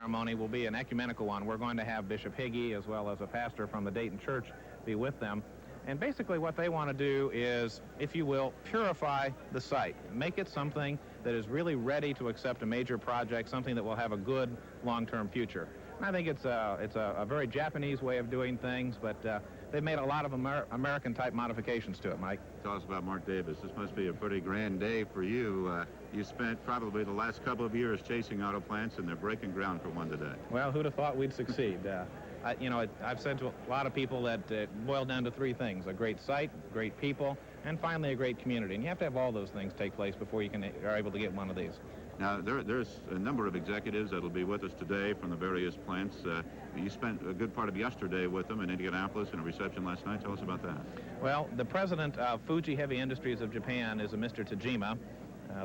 ceremony will be an ecumenical one. We're going to have Bishop Higi as well as a pastor from the Dayton Church be with them. And basically what they want to do is, if you will, purify the site, make it something that is really ready to accept a major project, something that will have a good long-term future. And I think it's a very Japanese way of doing things, but they've made a lot of American-type modifications to it, Mike. Tell us about Mark Davis. This must be a pretty grand day for you. You spent probably the last couple of years chasing auto plants, and they're breaking ground for one today. Well, who'd have thought we'd succeed? I've said to a lot of people that it boiled down to three things: a great site, great people, and finally a great community. And you have to have all those things take place before you are able to get one of these. Now, there's a number of executives that will be with us today from the various plants. You spent a good part of yesterday with them in Indianapolis and a reception last night. Tell us about that. Well, the president of Fuji Heavy Industries of Japan is a Mr. Tajima.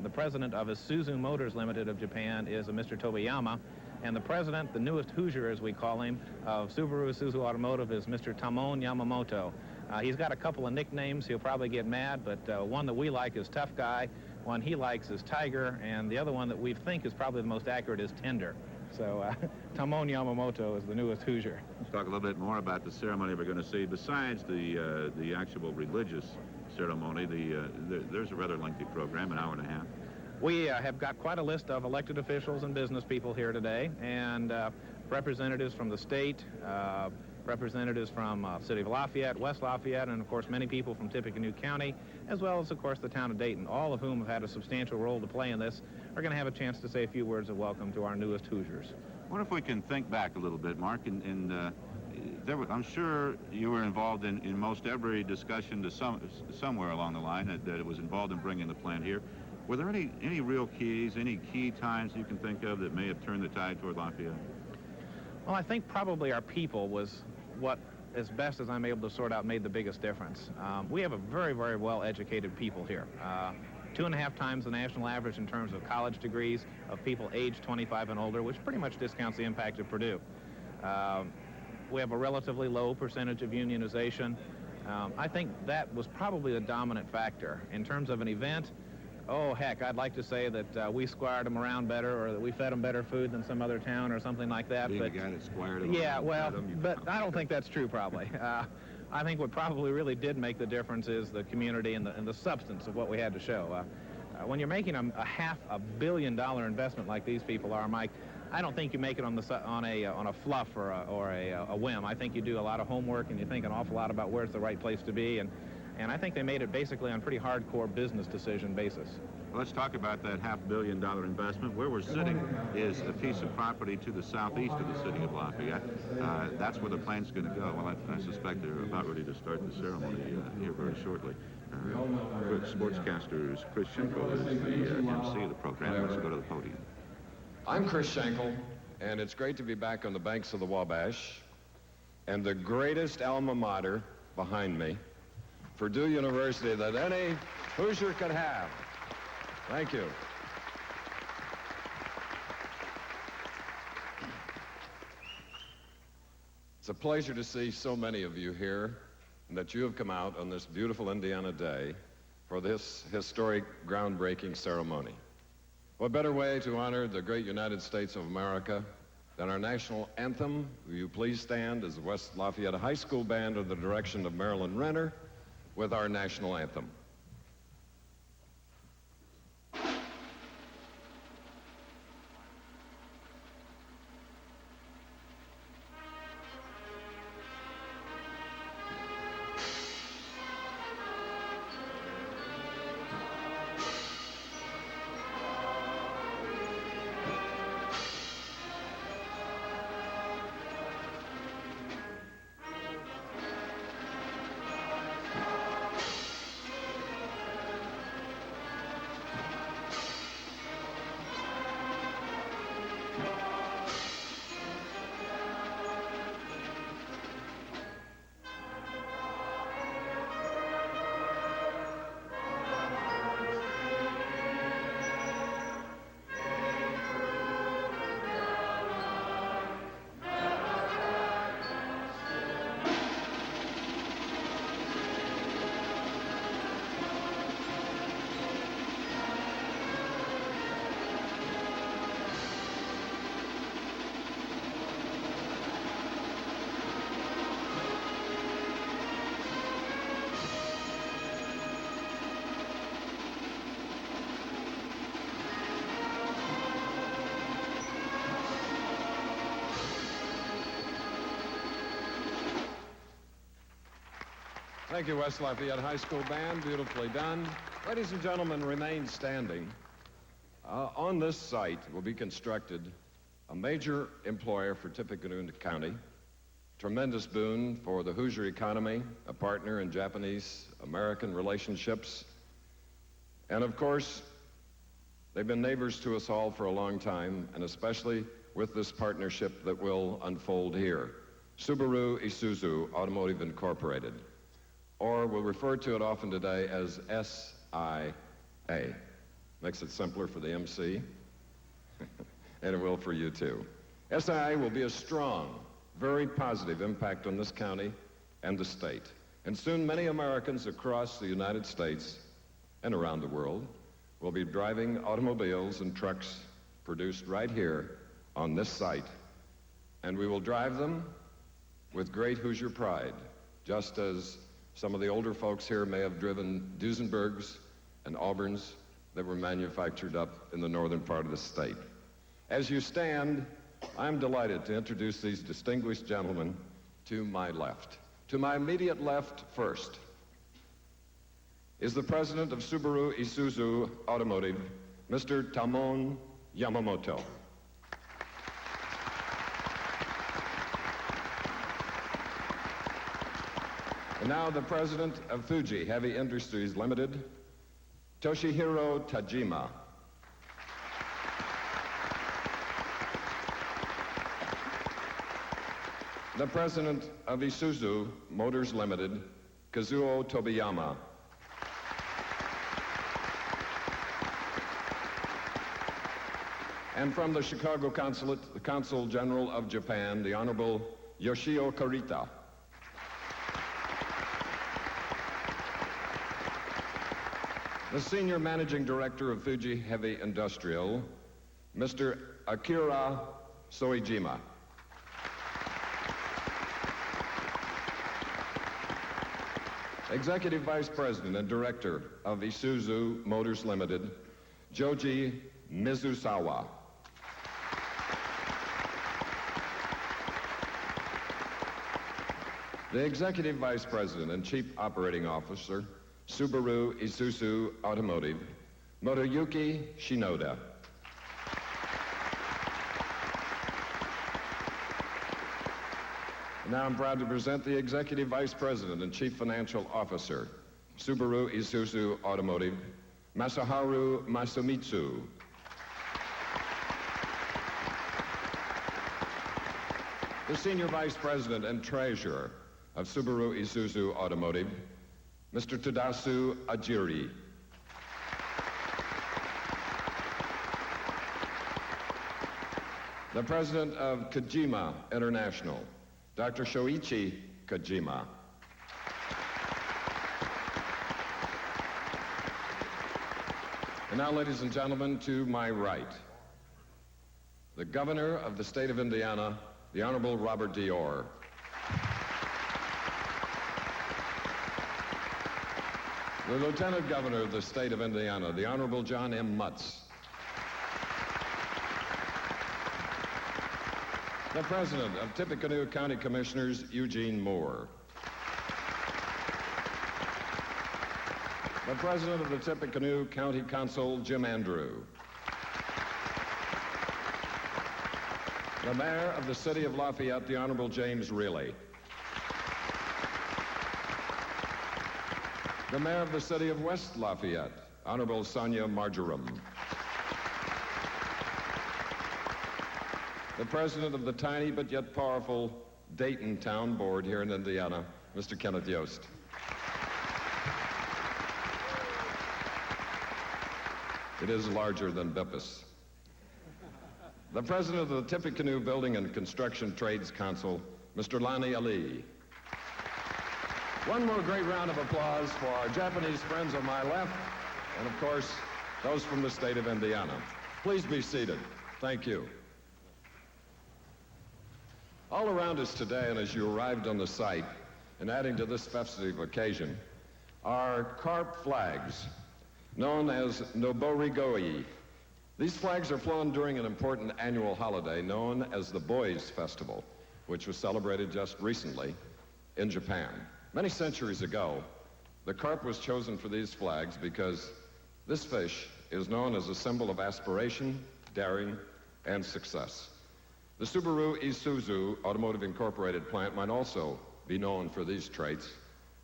The president of Isuzu Motors Limited of Japan is a Mr. Tobayama. And the president, the newest Hoosier, as we call him, of Subaru Isuzu Automotive is Mr. Tamon Yamamoto. He's got a couple of nicknames. He'll probably get mad, but one that we like is Tough Guy, one he likes is Tiger, and the other one that we think is probably the most accurate is Tender. So Tamon Yamamoto is the newest Hoosier. Let's talk a little bit more about the ceremony we're going to see. Besides the actual religious ceremony, there's a rather lengthy program, an hour and a half. We have got quite a list of elected officials and business people here today, and representatives from the state, representatives from City of Lafayette, West Lafayette, and of course many people from Tippecanoe County, as well as of course the town of Dayton, all of whom have had a substantial role to play in this, are going to have a chance to say a few words of welcome to our newest Hoosiers. What if we can think back a little bit, Mark, I'm sure you were involved in most every discussion to somewhere along the line that it was involved in bringing the plant here. Were there any real keys, any key times you can think of that may have turned the tide toward Lafayette? Well, I think probably our people was what, as best as I'm able to sort out, made the biggest difference. We have a very, very well-educated people here. 2.5 times the national average in terms of college degrees of people aged 25 and older, which pretty much discounts the impact of Purdue. We have a relatively low percentage of unionization. I think that was probably the dominant factor. In terms of an event, oh, heck, I'd like to say that we squired them around better, or that we fed them better food than some other town or something like that. Being the guy that squired them yeah, around, well, them, but I don't think that's true, probably. I think what probably really did make the difference is the community and the substance of what we had to show. When you're making a $500 million investment like these people are, Mike, I don't think you make it on a fluff or a whim. I think you do a lot of homework and you think an awful lot about where's the right place to be, and I think they made it basically on pretty hardcore business decision basis. Well, let's talk about that $500 million investment. Where we're sitting is a piece of property to the southeast of the city of Lafayette. That's where the plant's going to go. Well, I suspect they're about ready to start the ceremony here very shortly. Sportscasters Chris Schenkel is the MC of the program. Let's go to the podium. I'm Chris Schenkel, and it's great to be back on the banks of the Wabash, and the greatest alma mater behind me, Purdue University, that any Hoosier could have. Thank you. It's a pleasure to see so many of you here, and that you have come out on this beautiful Indiana day for this historic groundbreaking ceremony. What better way to honor the great United States of America than our national anthem? Will you please stand as the West Lafayette High School Band under the direction of Marilyn Renner with our national anthem. Thank you, West Lafayette High School Band. Beautifully done. Ladies and gentlemen, remain standing. On this site will be constructed a major employer for Tippecanoe County, tremendous boon for the Hoosier economy, a partner in Japanese-American relationships, and of course, they've been neighbors to us all for a long time, and especially with this partnership that will unfold here. Subaru Isuzu Automotive Incorporated, or we'll refer to it often today as SIA. Makes it simpler for the MC, and it will for you too. SIA will be a strong, very positive impact on this county and the state. And soon many Americans across the United States and around the world will be driving automobiles and trucks produced right here on this site. And we will drive them with great Hoosier pride, just as some of the older folks here may have driven Duesenbergs and Auburns that were manufactured up in the northern part of the state. As you stand, I'm delighted to introduce these distinguished gentlemen to my left. To my immediate left first is the president of Subaru Isuzu Automotive, Mr. Tamon Yamamoto. And now the president of Fuji Heavy Industries Limited, Toshihiro Tajima. The president of Isuzu Motors Limited, Kazuo Tobiyama. And from the Chicago Consulate, the Consul General of Japan, the Honorable Yoshio Kurita. The Senior Managing Director of Fuji Heavy Industrial, Mr. Akira Soejima. Executive Vice President and Director of Isuzu Motors Limited, Joji Mizusawa. The Executive Vice President and Chief Operating Officer, Subaru Isuzu Automotive, Motoyuki Shinoda. Now I'm proud to present the Executive Vice President and Chief Financial Officer, Subaru Isuzu Automotive, Masaharu Masumitsu. The Senior Vice President and Treasurer of Subaru Isuzu Automotive, Mr. Tadasu Ajiri. The President of Tajima International, Dr. Shoichi Kojima. And now, ladies and gentlemen, to my right, the Governor of the State of Indiana, the Honorable Robert Orr. The Lieutenant Governor of the State of Indiana, the Honorable John M. Mutz. The President of Tippecanoe County Commissioners, Eugene Moore. The President of the Tippecanoe County Council, Jim Andrew. The Mayor of the City of Lafayette, the Honorable James Riehle. The Mayor of the City of West Lafayette, Honorable Sonia Marjoram. The President of the tiny but yet powerful Dayton Town Board here in Indiana, Mr. Kenneth Yost. It is larger than Bippus. The President of the Tippecanoe Building and Construction Trades Council, Mr. Lani Ali. One more great round of applause for our Japanese friends on my left, and of course, those from the state of Indiana. Please be seated. Thank you. All around us today, and as you arrived on the site, and adding to this festive occasion, are carp flags, known as Noborigoi. These flags are flown during an important annual holiday known as the Boys Festival, which was celebrated just recently in Japan. Many centuries ago, the carp was chosen for these flags because this fish is known as a symbol of aspiration, daring, and success. The Subaru Isuzu Automotive Incorporated plant might also be known for these traits.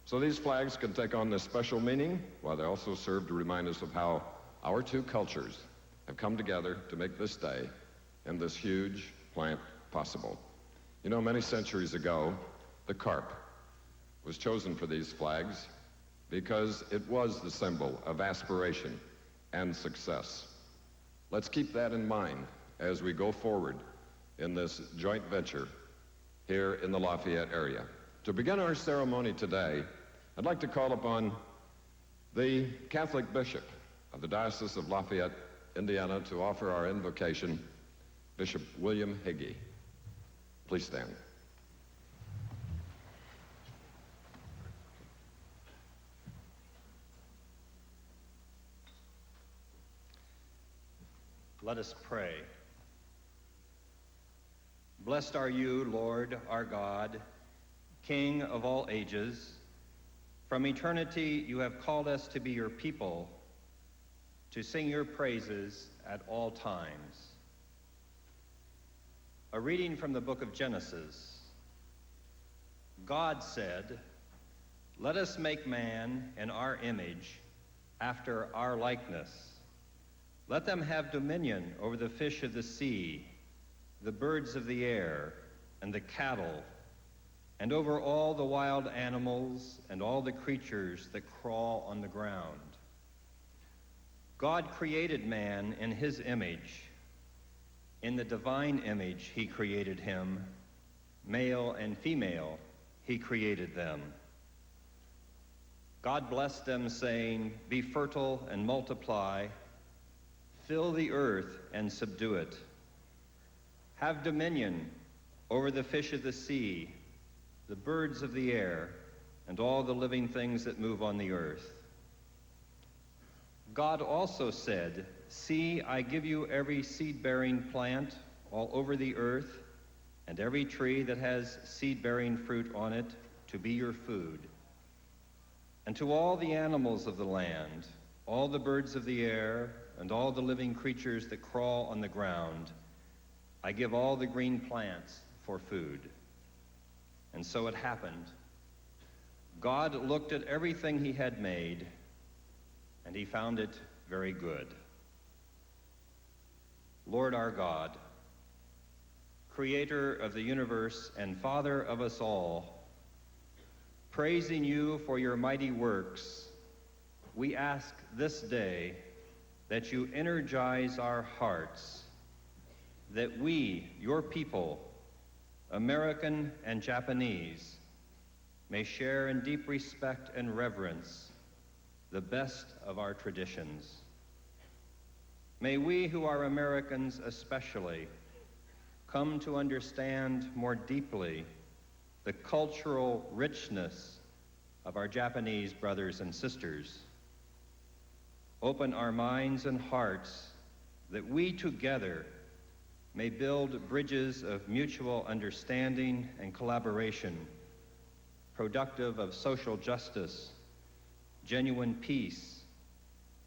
So these flags can take on this special meaning, while they also serve to remind us of how our two cultures have come together to make this day and this huge plant possible. You know, many centuries ago, the carp was chosen for these flags because it was the symbol of aspiration and success. Let's keep that in mind as we go forward in this joint venture here in the Lafayette area. To begin our ceremony today, I'd like to call upon the Catholic Bishop of the Diocese of Lafayette, Indiana, to offer our invocation, Bishop William Higi. Please stand. Let us pray. Blessed are you, Lord, our God, King of all ages. From eternity you have called us to be your people, to sing your praises at all times. A reading from the book of Genesis. God said, "Let us make man in our image, after our likeness. Let them have dominion over the fish of the sea, the birds of the air, and the cattle, and over all the wild animals and all the creatures that crawl on the ground." God created man in his image. In the divine image he created him. Male and female he created them. God blessed them, saying, "Be fertile and multiply, fill the earth and subdue it. Have dominion over the fish of the sea, the birds of the air, and all the living things that move on the earth." God also said, "See, I give you every seed-bearing plant all over the earth, and every tree that has seed-bearing fruit on it to be your food. And to all the animals of the land, all the birds of the air, and all the living creatures that crawl on the ground, I give all the green plants for food." And so it happened. God looked at everything he had made, and he found it very good. Lord our God, creator of the universe and Father of us all, praising you for your mighty works, we ask this day that you energize our hearts, that we, your people, American and Japanese, may share in deep respect and reverence the best of our traditions. May we who are Americans especially come to understand more deeply the cultural richness of our Japanese brothers and sisters. Open our minds and hearts that we together may build bridges of mutual understanding and collaboration, productive of social justice, genuine peace,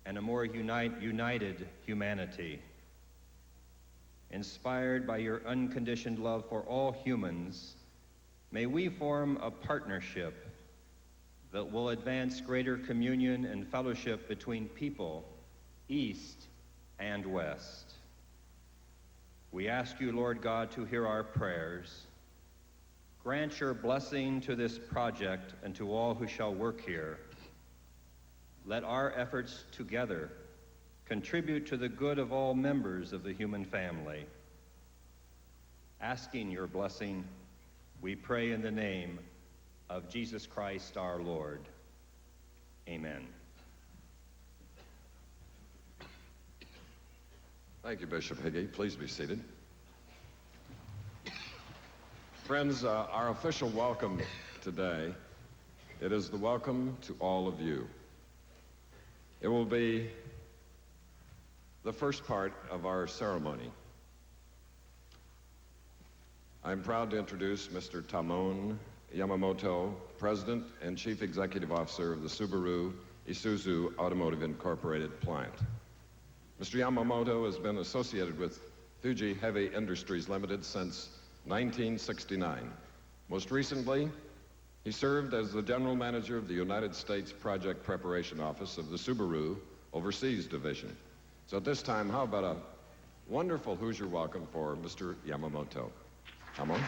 and a more united humanity. Inspired by your unconditioned love for all humans, may we form a partnership that will advance greater communion and fellowship between people, East and West. We ask you, Lord God, to hear our prayers. Grant your blessing to this project and to all who shall work here. Let our efforts together contribute to the good of all members of the human family. Asking your blessing, we pray in the name of Jesus Christ our Lord. Amen. Thank you, Bishop Higi. Please be seated. Friends, our official welcome today, it is the welcome to all of you. It will be the first part of our ceremony. I'm proud to introduce Mr. Tamon Yamamoto, President and Chief Executive Officer of the Subaru Isuzu Automotive Incorporated plant. Mr. Yamamoto has been associated with Fuji Heavy Industries Limited since 1969. Most recently, he served as the General Manager of the United States Project Preparation Office of the Subaru Overseas Division. So at this time, how about a wonderful Hoosier welcome for Mr. Yamamoto. Tamon.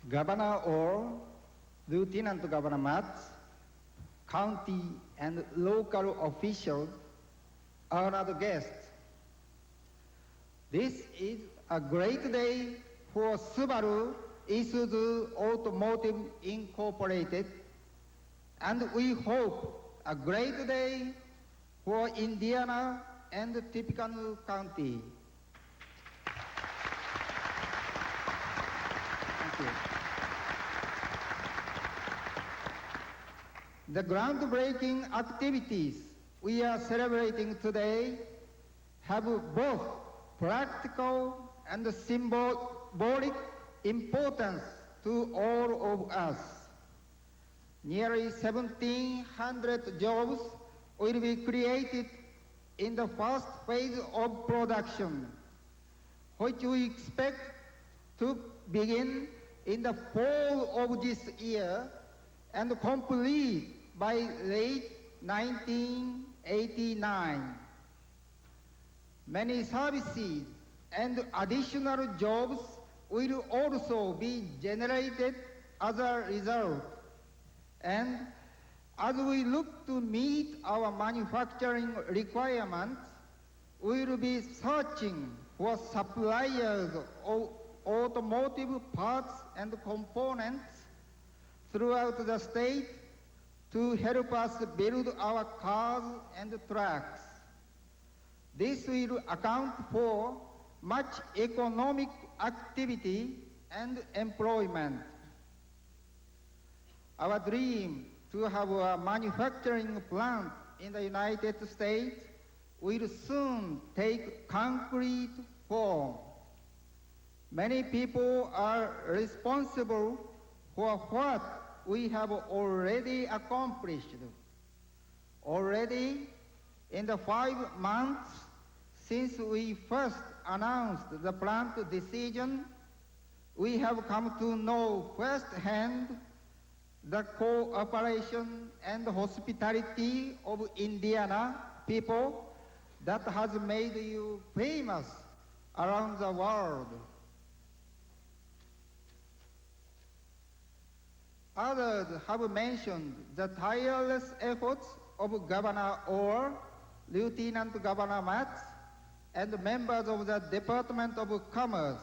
Governor Orr, Lieutenant Governor Matz, county and local officials, honored guests. This is a great day for Subaru Isuzu Automotive Incorporated, and we hope a great day for Indiana and Tippecanoe County. Thank you. The groundbreaking activities we are celebrating today have both practical and symbolic importance to all of us. Nearly 1,700 jobs will be created in the first phase of production, which we expect to begin in the fall of this year and complete by late 1989. Many services and additional jobs will also be generated as a result. And as we look to meet our manufacturing requirements, we will be searching for suppliers of automotive parts and components throughout the state to help us build our cars and trucks. This will account for much economic activity and employment. Our dream to have a manufacturing plant in the United States will soon take concrete form. Many people are responsible for what we have already accomplished. Already, in the 5 months since we first announced the plant decision, we have come to know firsthand the cooperation and hospitality of Indiana people that has made you famous around the world. Others have mentioned the tireless efforts of Governor Orr, Lieutenant Governor Matz, and members of the Department of Commerce.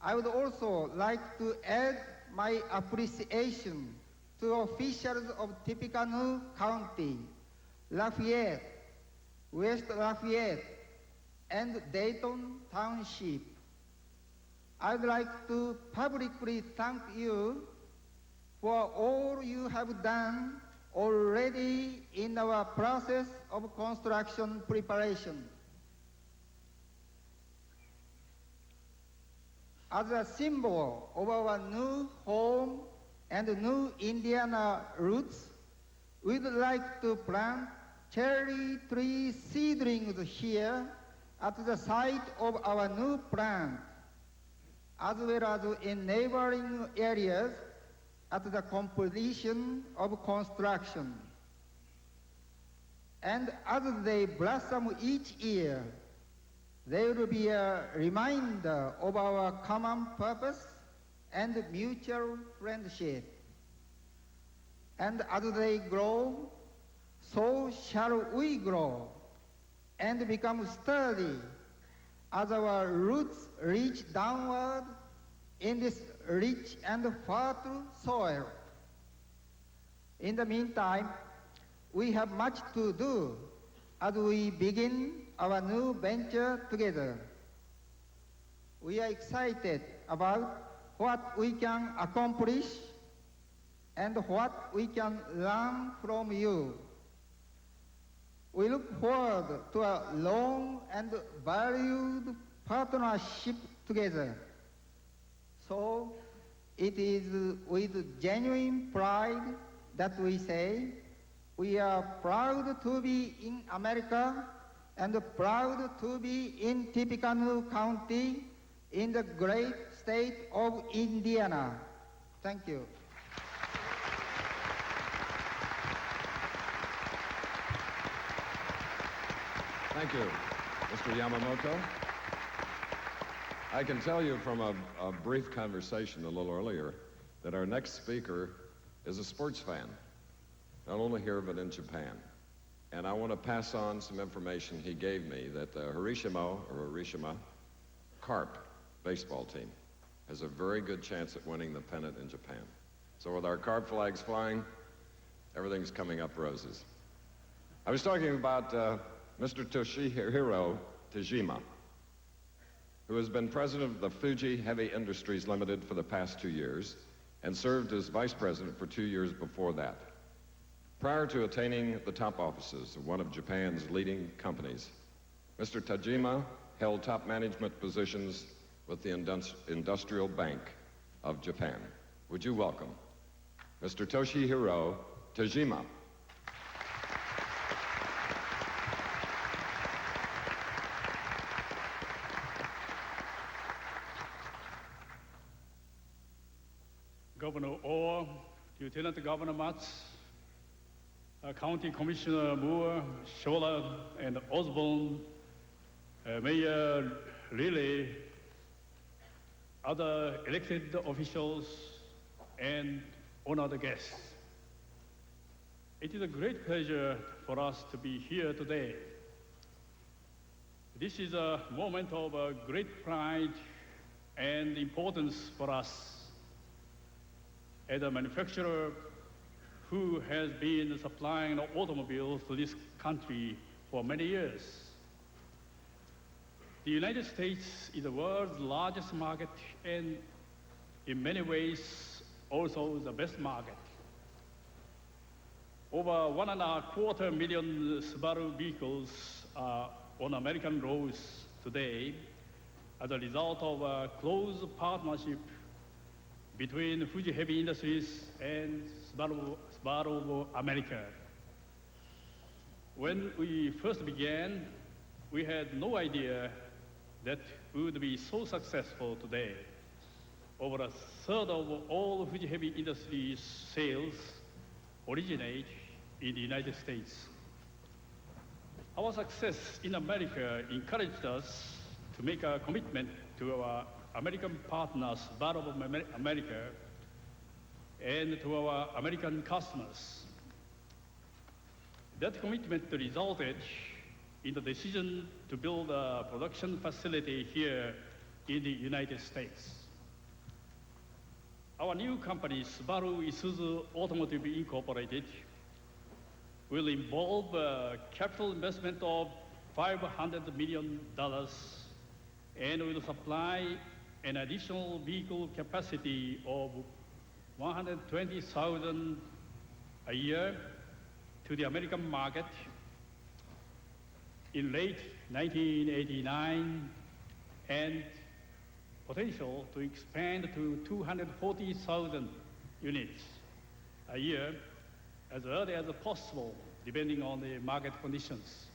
I would also like to add my appreciation to officials of Tippecanoe County, Lafayette, West Lafayette, and Dayton Township. I'd like to publicly thank you for all you have done already in our process of construction preparation. As a symbol of our new home and new Indiana roots, we'd like to plant cherry tree seedlings here at the site of our new plant, as well as in neighboring areas at the completion of construction. And as they blossom each year, they will be a reminder of our common purpose and mutual friendship. And as they grow, so shall we grow and become sturdy as our roots reach downward in this rich and fertile soil. In the meantime, we have much to do as we begin our new venture together. We are excited about what we can accomplish and what we can learn from you. We look forward to a long and valued partnership together. So it is with genuine pride that we say we are proud to be in America and proud to be in Tippecanoe County in the great state of Indiana. Thank you. Thank you, Mr. Yamamoto. I can tell you from a brief conversation a little earlier that our next speaker is a sports fan, not only here but in Japan. And I want to pass on some information he gave me that the Hiroshima Carp baseball team has a very good chance at winning the pennant in Japan. So with our carp flags flying, everything's coming up roses. I was talking about Mr. Toshihiro Tajima, who has been president of the Fuji Heavy Industries Limited for the past 2 years and served as vice president for 2 years before that. Prior to attaining the top offices of one of Japan's leading companies, Mr. Tajima held top management positions with the Industrial Bank of Japan. Would you welcome Mr. Toshihiro Tajima? Governor Orr, Lieutenant Governor Matz, County Commissioner Moore, Scholler, and Osborne, Mayor Riehle, other elected officials, and honored guests. It is a great pleasure for us to be here today. This is a moment of great pride and importance for us as a manufacturer who has been supplying automobiles to this country for many years. The United States is the world's largest market and in many ways also the best market. Over 1.25 million Subaru vehicles are on American roads today as a result of a close partnership between Fuji Heavy Industries and Subaru America. When we first began, we had no idea that we would be so successful today. Over a third of all Fuji Heavy Industries sales originate in the United States. Our success in America encouraged us to make a commitment to our American partners, Subaru America, and to our American customers. That commitment resulted in the decision to build a production facility here in the United States. Our new company, Subaru Isuzu Automotive Incorporated, will involve a capital investment of $500 million and will supply an additional vehicle capacity of 120,000 a year to the American market in late 1989 and potential to expand to 240,000 units a year as early as possible, depending on the market conditions.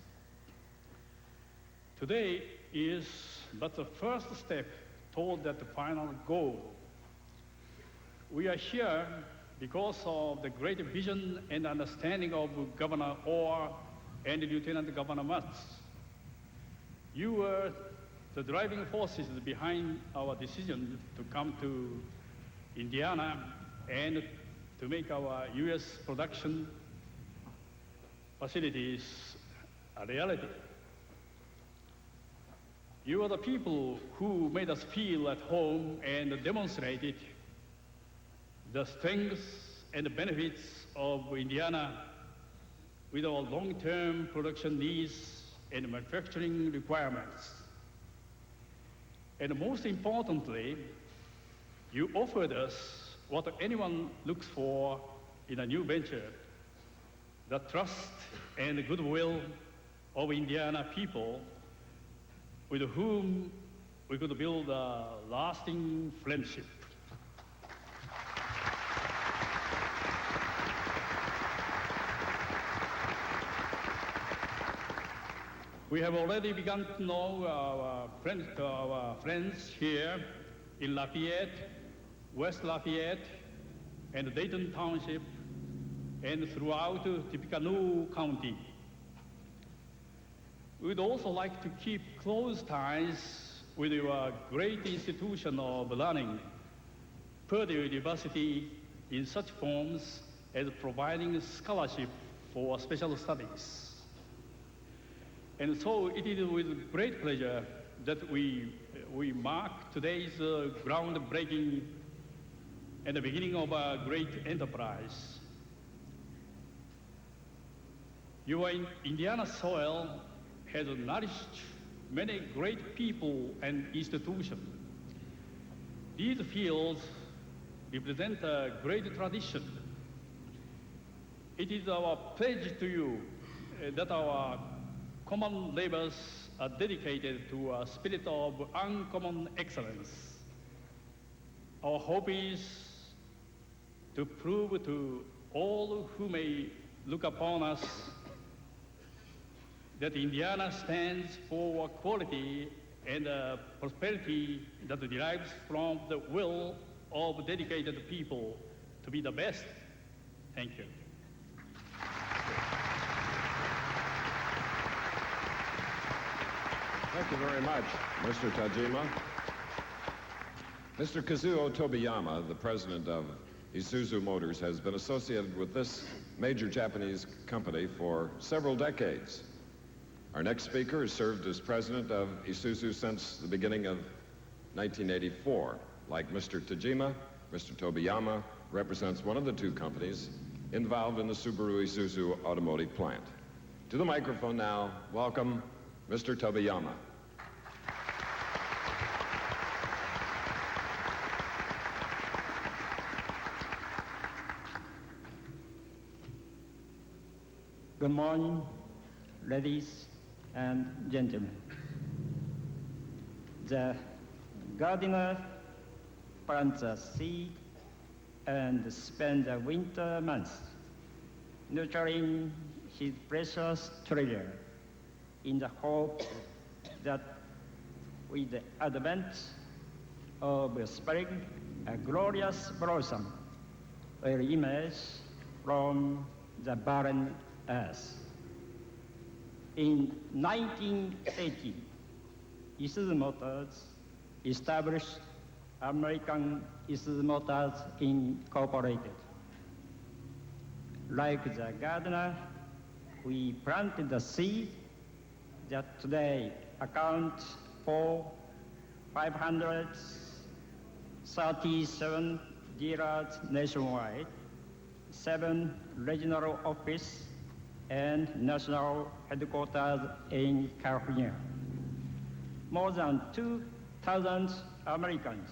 Today is but the first step toward that final goal. We are here because of the great vision and understanding of Governor Orr and Lieutenant Governor Matz. You were the driving forces behind our decision to come to Indiana and to make our U.S. production facilities a reality. You are the people who made us feel at home and demonstrated the strength and the benefits of Indiana with our long-term production needs and manufacturing requirements. And most importantly, you offered us what anyone looks for in a new venture, the trust and goodwill of Indiana people with whom we could build a lasting friendship. We have already begun to know our friends here in Lafayette, West Lafayette, and Dayton Township, and throughout Tippecanoe County. We'd also like to keep close ties with your great institution of learning, Purdue University, in such forms as providing scholarship for special studies. And so it is with great pleasure that we mark today's groundbreaking and the beginning of a great enterprise. Your Indiana soil has nourished many great people and institutions. These fields represent a great tradition. It is our pledge to you that our common labors are dedicated to a spirit of uncommon excellence. Our hope is to prove to all who may look upon us that Indiana stands for quality and prosperity that derives from the will of dedicated people to be the best. Thank you. Thank you very much, Mr. Tajima. Mr. Kazuo Tobiyama, the president of Isuzu Motors, has been associated with this major Japanese company for several decades. Our next speaker has served as president of Isuzu since the beginning of 1984. Like Mr. Tajima, Mr. Tobiyama represents one of the two companies involved in the Subaru Isuzu automotive plant. To the microphone now, welcome Mr. Tobiyama. Good morning, ladies and gentlemen. The gardener plants a seed and spends the winter months nurturing his precious treasure in the hope that with the advent of spring, a glorious blossom will emerge from the barren earth. In 1980, Isuzu Motors established American Isuzu Motors Incorporated. Like the gardener, we planted the seed that today accounts for 537 dealers nationwide, 7 regional offices, and national headquarters in California. More than 2,000 Americans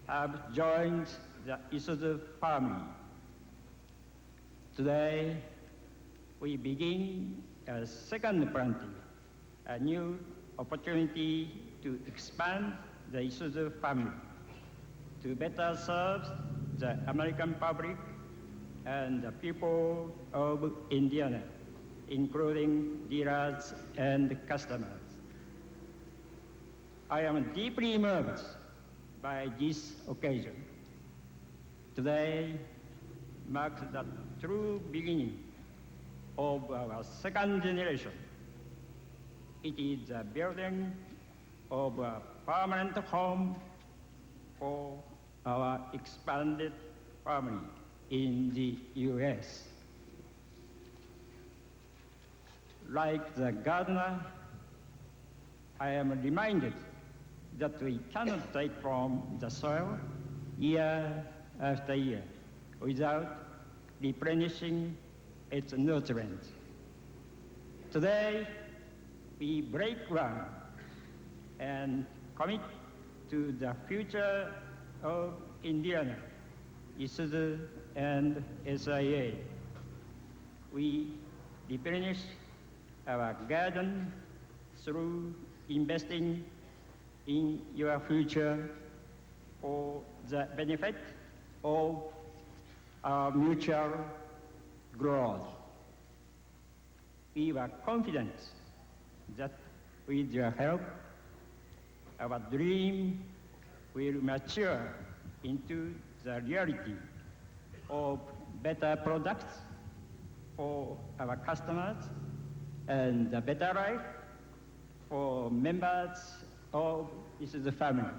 have joined the Isuzu family. Today, we begin a second planting, a new opportunity to expand the Isuzu family to better serve the American public and the people of Indiana, including dealers and customers. I am deeply moved by this occasion. Today marks the true beginning of our second generation. It is the building of a permanent home for our expanded family in the U.S. Like the gardener, I am reminded that we cannot take from the soil year after year without replenishing its nutrients. Today, we break ground and commit to the future of Indiana, Isuzu, and SIA. We replenish our garden through investing in your future for the benefit of our mutual growth. We were confident that with your help, our dream will mature into the reality of better products for our customers and a better life for members of the family.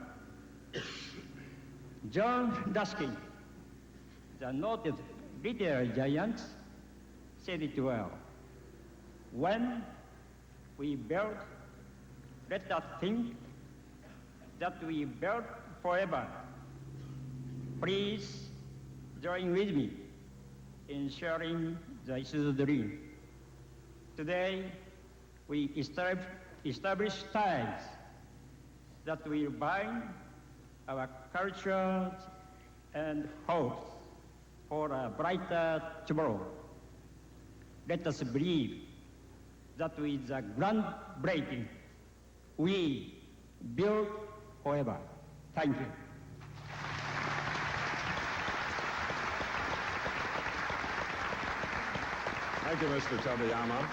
John Ruskin, the noted literary giant, said it well. When we build, let us think that we build forever. Please join with me in sharing the Isuzu dream. Today, we establish ties that will bind our cultures and hopes for a brighter tomorrow. Let us believe that with the groundbreaking, we build forever. Thank you. Thank you, Mr. Tajima.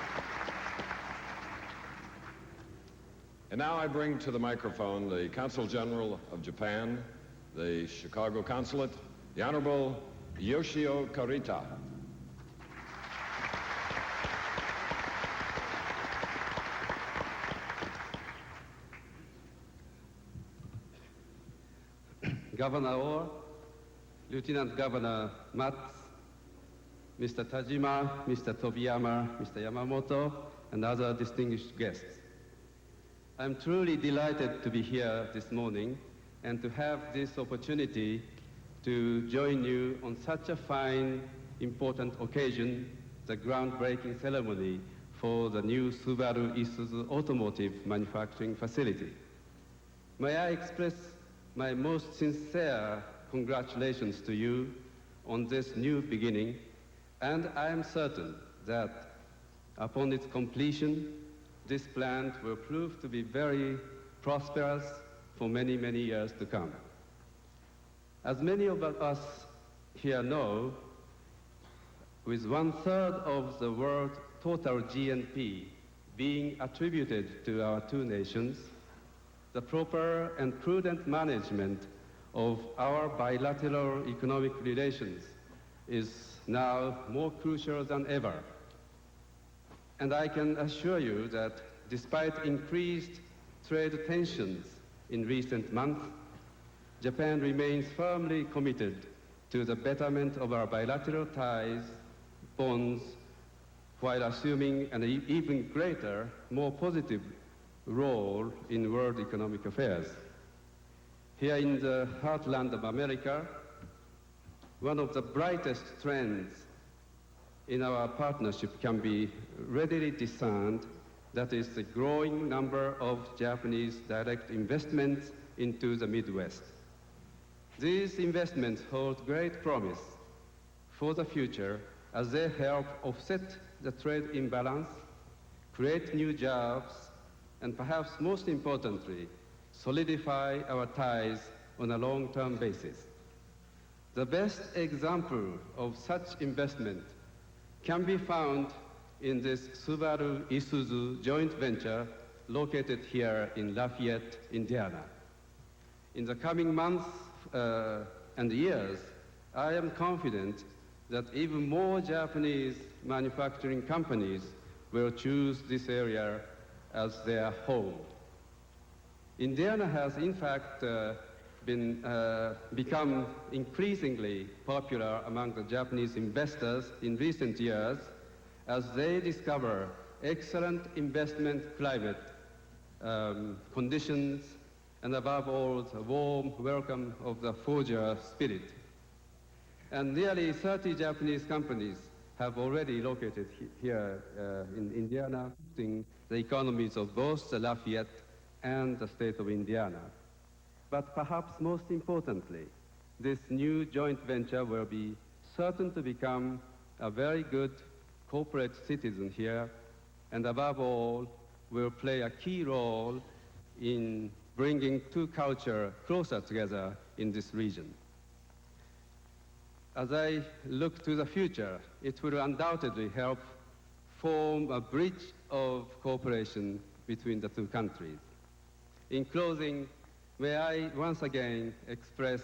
And now I bring to the microphone the Consul General of Japan, the Chicago Consulate, the Honorable Yoshio Karita. Governor Orr, Lieutenant Governor Matz, Mr. Tajima, Mr. Tobiyama, Mr. Yamamoto, and other distinguished guests. I'm truly delighted to be here this morning and to have this opportunity to join you on such a fine, important occasion, the groundbreaking ceremony for the new Subaru Isuzu Automotive manufacturing facility. May I express my most sincere congratulations to you on this new beginning, and I am certain that upon its completion, this plant will prove to be very prosperous for many, many years to come. As many of us here know, with 1/3 of the world's total GNP being attributed to our two nations, the proper and prudent management of our bilateral economic relations is now more crucial than ever. And I can assure you that despite increased trade tensions in recent months, Japan remains firmly committed to the betterment of our bilateral ties, bonds, while assuming an even greater, more positive role in world economic affairs. Here in the heartland of America, one of the brightest trends in our partnership can be readily discerned, that is the growing number of Japanese direct investments into the Midwest. These investments hold great promise for the future as they help offset the trade imbalance, create new jobs, and perhaps most importantly, solidify our ties on a long-term basis. The best example of such investment can be found in this Subaru Isuzu joint venture located here in Lafayette, Indiana. In the coming months and years, I am confident that even more Japanese manufacturing companies will choose this area as their home. Indiana has in fact become increasingly popular among the Japanese investors in recent years as they discover excellent investment climate conditions and above all the warm welcome of the forger spirit. And nearly 30 Japanese companies have already located here in Indiana, boosting the economies of both the Lafayette and the state of Indiana. But perhaps most importantly, this new joint venture will be certain to become a very good corporate citizen here, and above all, will play a key role in bringing two cultures closer together in this region. As I look to the future, it will undoubtedly help form a bridge of cooperation between the two countries. In closing, may I once again express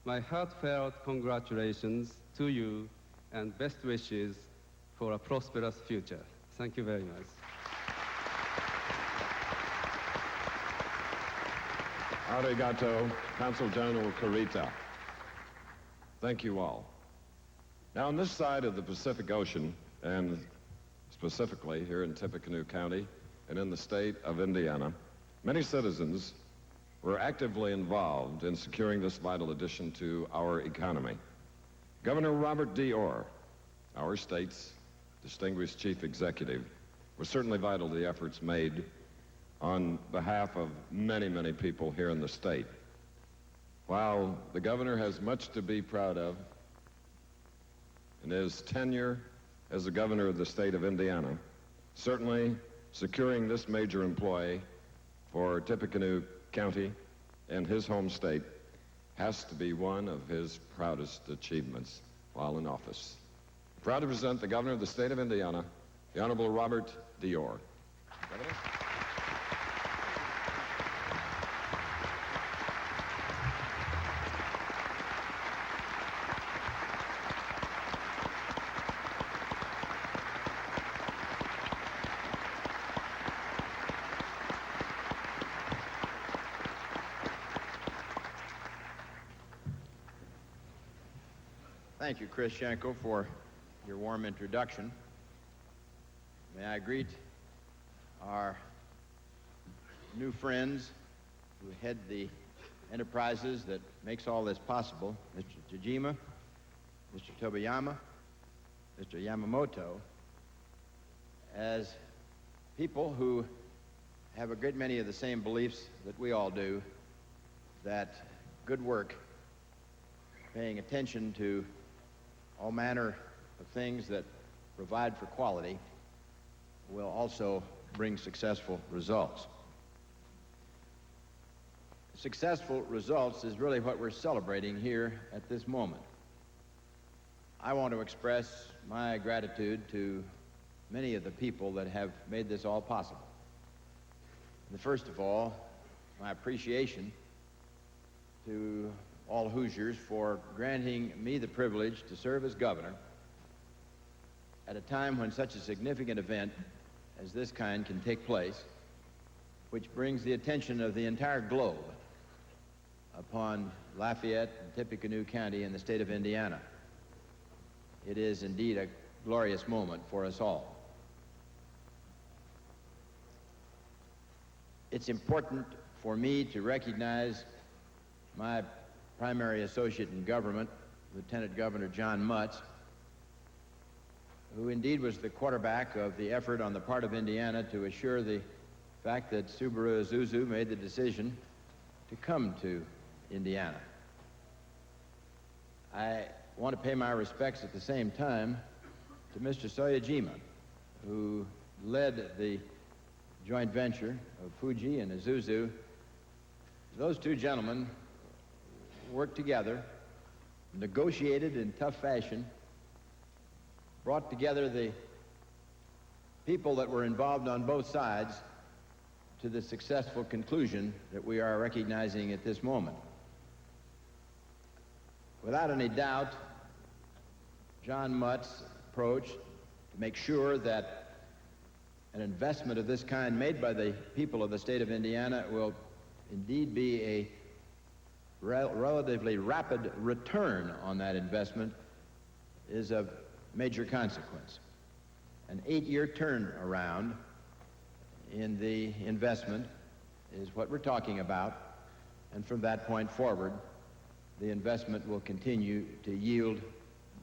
my heartfelt congratulations to you and best wishes for a prosperous future. Thank you very much. Arigato, Consul General Kurita. Thank you all. Now, on this side of the Pacific Ocean, and specifically here in Tippecanoe County and in the state of Indiana, many citizens were actively involved in securing this vital addition to our economy. Governor Robert Orr, our state's distinguished chief executive, was certainly vital to the efforts made on behalf of many, many people here in the state. While the governor has much to be proud of in his tenure as the governor of the state of Indiana, certainly securing this major employee for Tippecanoe County and his home state has to be one of his proudest achievements while in office. Proud to present the governor of the state of Indiana, the Honorable Robert Orr. Governor? Thank you, Chris Schenkel, for your warm introduction. May I greet our new friends who head the enterprises that makes all this possible, Mr. Tajima, Mr. Tobayama, Mr. Yamamoto, as people who have a great many of the same beliefs that we all do, that good work, paying attention to all manner of things that provide for quality, will also bring successful results. Successful results is really what we're celebrating here at this moment. I want to express my gratitude to many of the people that have made this all possible. And first of all, my appreciation to all Hoosiers for granting me the privilege to serve as governor at a time when such a significant event as this kind can take place, which brings the attention of the entire globe upon Lafayette and Tippecanoe County in the state of Indiana. It is indeed a glorious moment for us all. It's important for me to recognize my primary associate in government, Lieutenant Governor John Mutz, who indeed was the quarterback of the effort on the part of Indiana to assure the fact that Subaru Isuzu made the decision to come to Indiana. I want to pay my respects at the same time to Mr. Tajima, who led the joint venture of Fuji and Isuzu. Those two gentlemen worked together, negotiated in tough fashion, brought together the people that were involved on both sides to the successful conclusion that we are recognizing at this moment. Without any doubt, John Mutz's approach to make sure that an investment of this kind made by the people of the state of Indiana will indeed be a relatively rapid return on that investment is of major consequence. An 8-year turnaround in the investment is what we're talking about, and from that point forward, the investment will continue to yield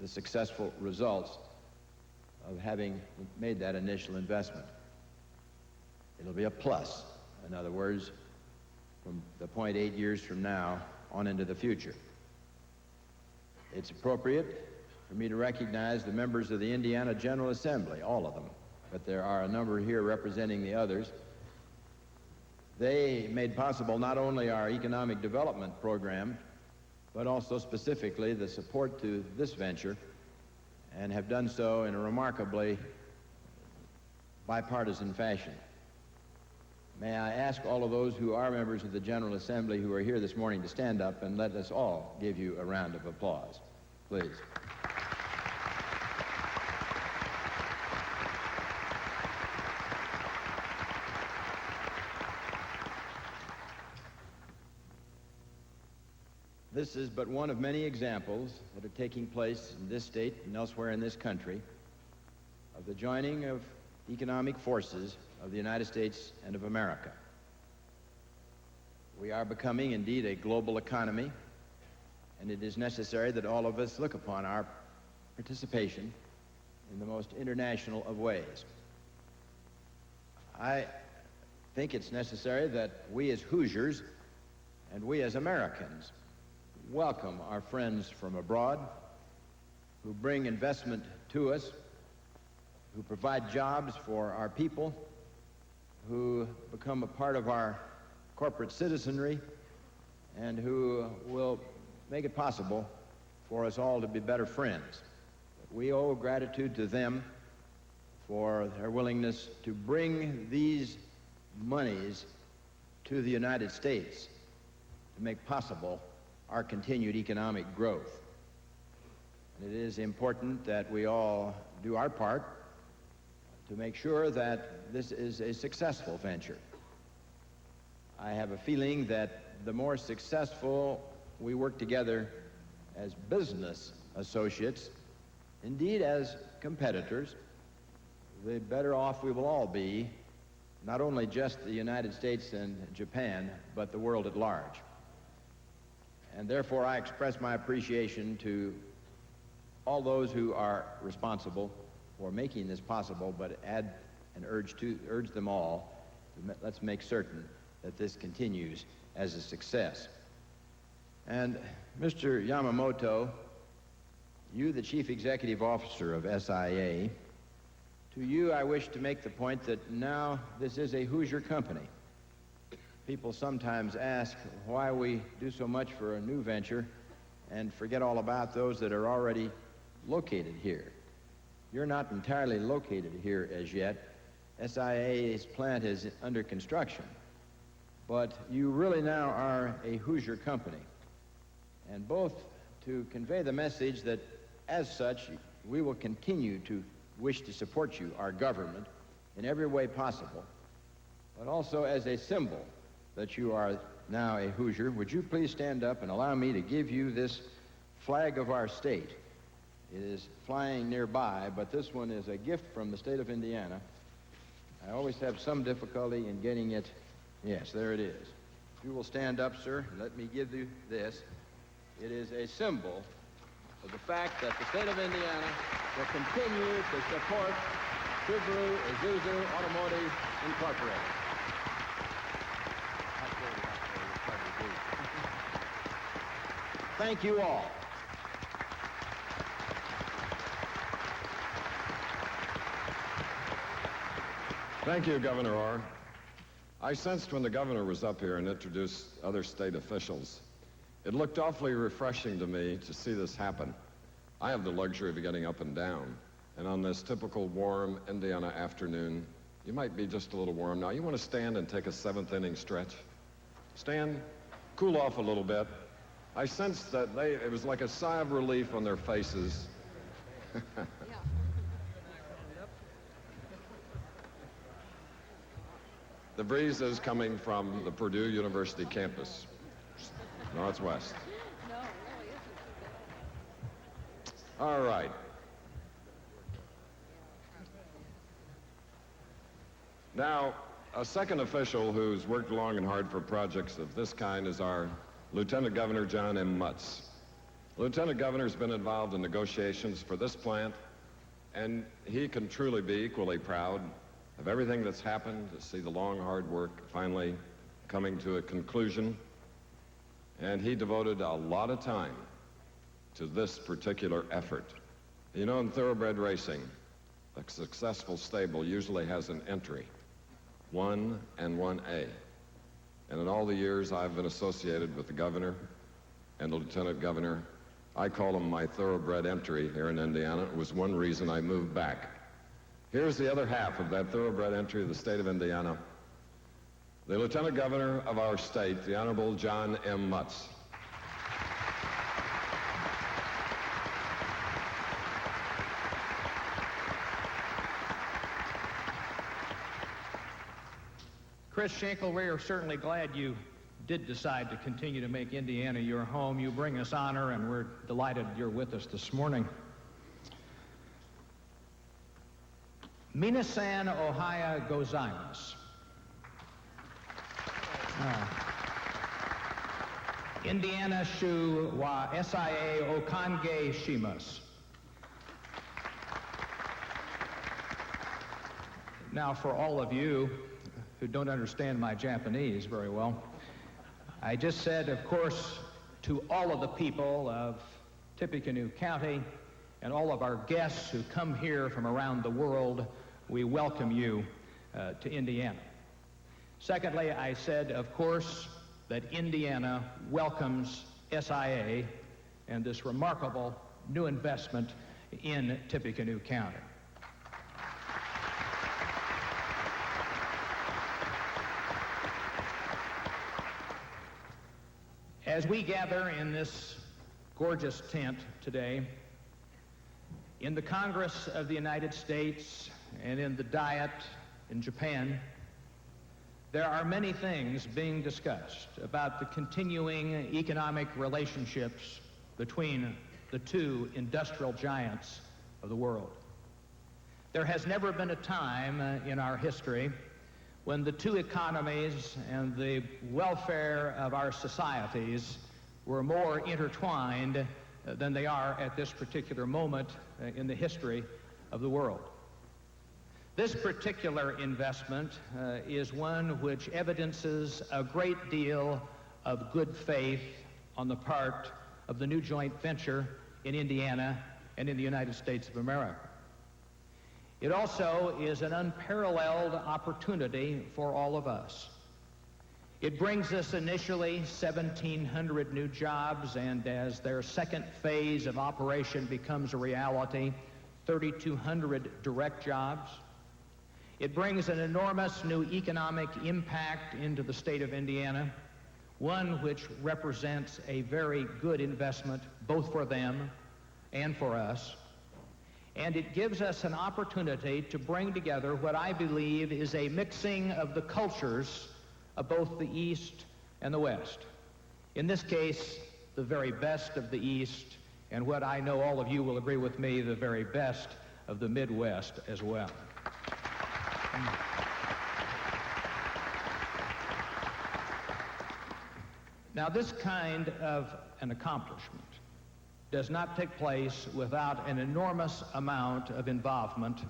the successful results of having made that initial investment. It'll be a plus, in other words, from the point 8 years from now on into the future. It's appropriate for me to recognize the members of the Indiana General Assembly, all of them, but there are a number here representing the others. They made possible not only our economic development program, but also specifically the support to this venture, and have done so in a remarkably bipartisan fashion. May I ask all of those who are members of the General Assembly who are here this morning to stand up and let us all give you a round of applause, please. This is but one of many examples that are taking place in this state and elsewhere in this country of the joining of economic forces of the United States and of America. We are becoming indeed a global economy, and it is necessary that all of us look upon our participation in the most international of ways. I think it's necessary that we as Hoosiers and we as Americans welcome our friends from abroad who bring investment to us, who provide jobs for our people, who become a part of our corporate citizenry, and who will make it possible for us all to be better friends. We owe gratitude to them for their willingness to bring these monies to the United States to make possible our continued economic growth. And it is important that we all do our part to make sure that this is a successful venture. I have a feeling that the more successful we work together as business associates, indeed as competitors, the better off we will all be, not only just the United States and Japan, but the world at large. And therefore, I express my appreciation to all those who are responsible for making this possible, but add and urge them all to let's make certain that this continues as a success. And Mr. Yamamoto, you, the Chief Executive Officer of SIA, to you I wish to make the point that now this is a Hoosier company. People sometimes ask why we do so much for a new venture and forget all about those that are already located here. You're not entirely located here as yet. SIA's plant is under construction, but you really now are a Hoosier company. And both to convey the message that as such, we will continue to wish to support you, our government, in every way possible, but also as a symbol that you are now a Hoosier. Would you please stand up and allow me to give you this flag of our state? It is flying nearby, but this one is a gift from the state of Indiana. I always have some difficulty in getting it. Yes, there it is. If you will stand up, sir, and let me give you this. It is a symbol of the fact that the state of Indiana will continue to support Subaru, Isuzu, Automotive, Incorporated. Thank you all. Thank you, Governor Orr. I sensed when the governor was up here and introduced other state officials, it looked awfully refreshing to me to see this happen. I have the luxury of getting up and down, and on this typical warm Indiana afternoon, you might be just a little warm now. You want to stand and take a seventh inning stretch? Stand, cool off a little bit. I sensed that it was like a sigh of relief on their faces. The breeze is coming from the Purdue University campus, northwest. All right. Now, a second official who's worked long and hard for projects of this kind is our Lieutenant Governor John M. Mutz. Lieutenant Governor's been involved in negotiations for this plant, and he can truly be equally proud of everything that's happened, to see the long, hard work finally coming to a conclusion. And he devoted a lot of time to this particular effort. You know, in thoroughbred racing, a successful stable usually has an entry, 1 and 1A. And in all the years I've been associated with the governor and the lieutenant governor, I call them my thoroughbred entry here in Indiana. It was one reason I moved back. Here's the other half of that thoroughbred entry of the state of Indiana. The lieutenant governor of our state, the Honorable John M. Mutz. Chris Schenkel, we are certainly glad you did decide to continue to make Indiana your home. You bring us honor, and we're delighted you're with us this morning. Minasan ohaya gozaimasu. Indiana shu wa SIA okange shimasu. Now, for all of you who don't understand my Japanese very well, I just said, of course, to all of the people of Tippecanoe County and all of our guests who come here from around the world, we welcome you to Indiana. Secondly, I said, of course, that Indiana welcomes SIA and this remarkable new investment in Tippecanoe County. As we gather in this gorgeous tent today, in the Congress of the United States and in the Diet in Japan, there are many things being discussed about the continuing economic relationships between the two industrial giants of the world. There has never been a time in our history when the two economies and the welfare of our societies were more intertwined than they are at this particular moment in the history of the world. This particular investment is one which evidences a great deal of good faith on the part of the new joint venture in Indiana and in the United States of America. It also is an unparalleled opportunity for all of us. It brings us initially 1,700 new jobs, and as their second phase of operation becomes a reality, 3,200 direct jobs. It brings an enormous new economic impact into the state of Indiana, one which represents a very good investment both for them and for us. And it gives us an opportunity to bring together what I believe is a mixing of the cultures of both the East and the West. In this case, the very best of the East, and what I know all of you will agree with me, the very best of the Midwest as well. Now, this kind of an accomplishment does not take place without an enormous amount of involvement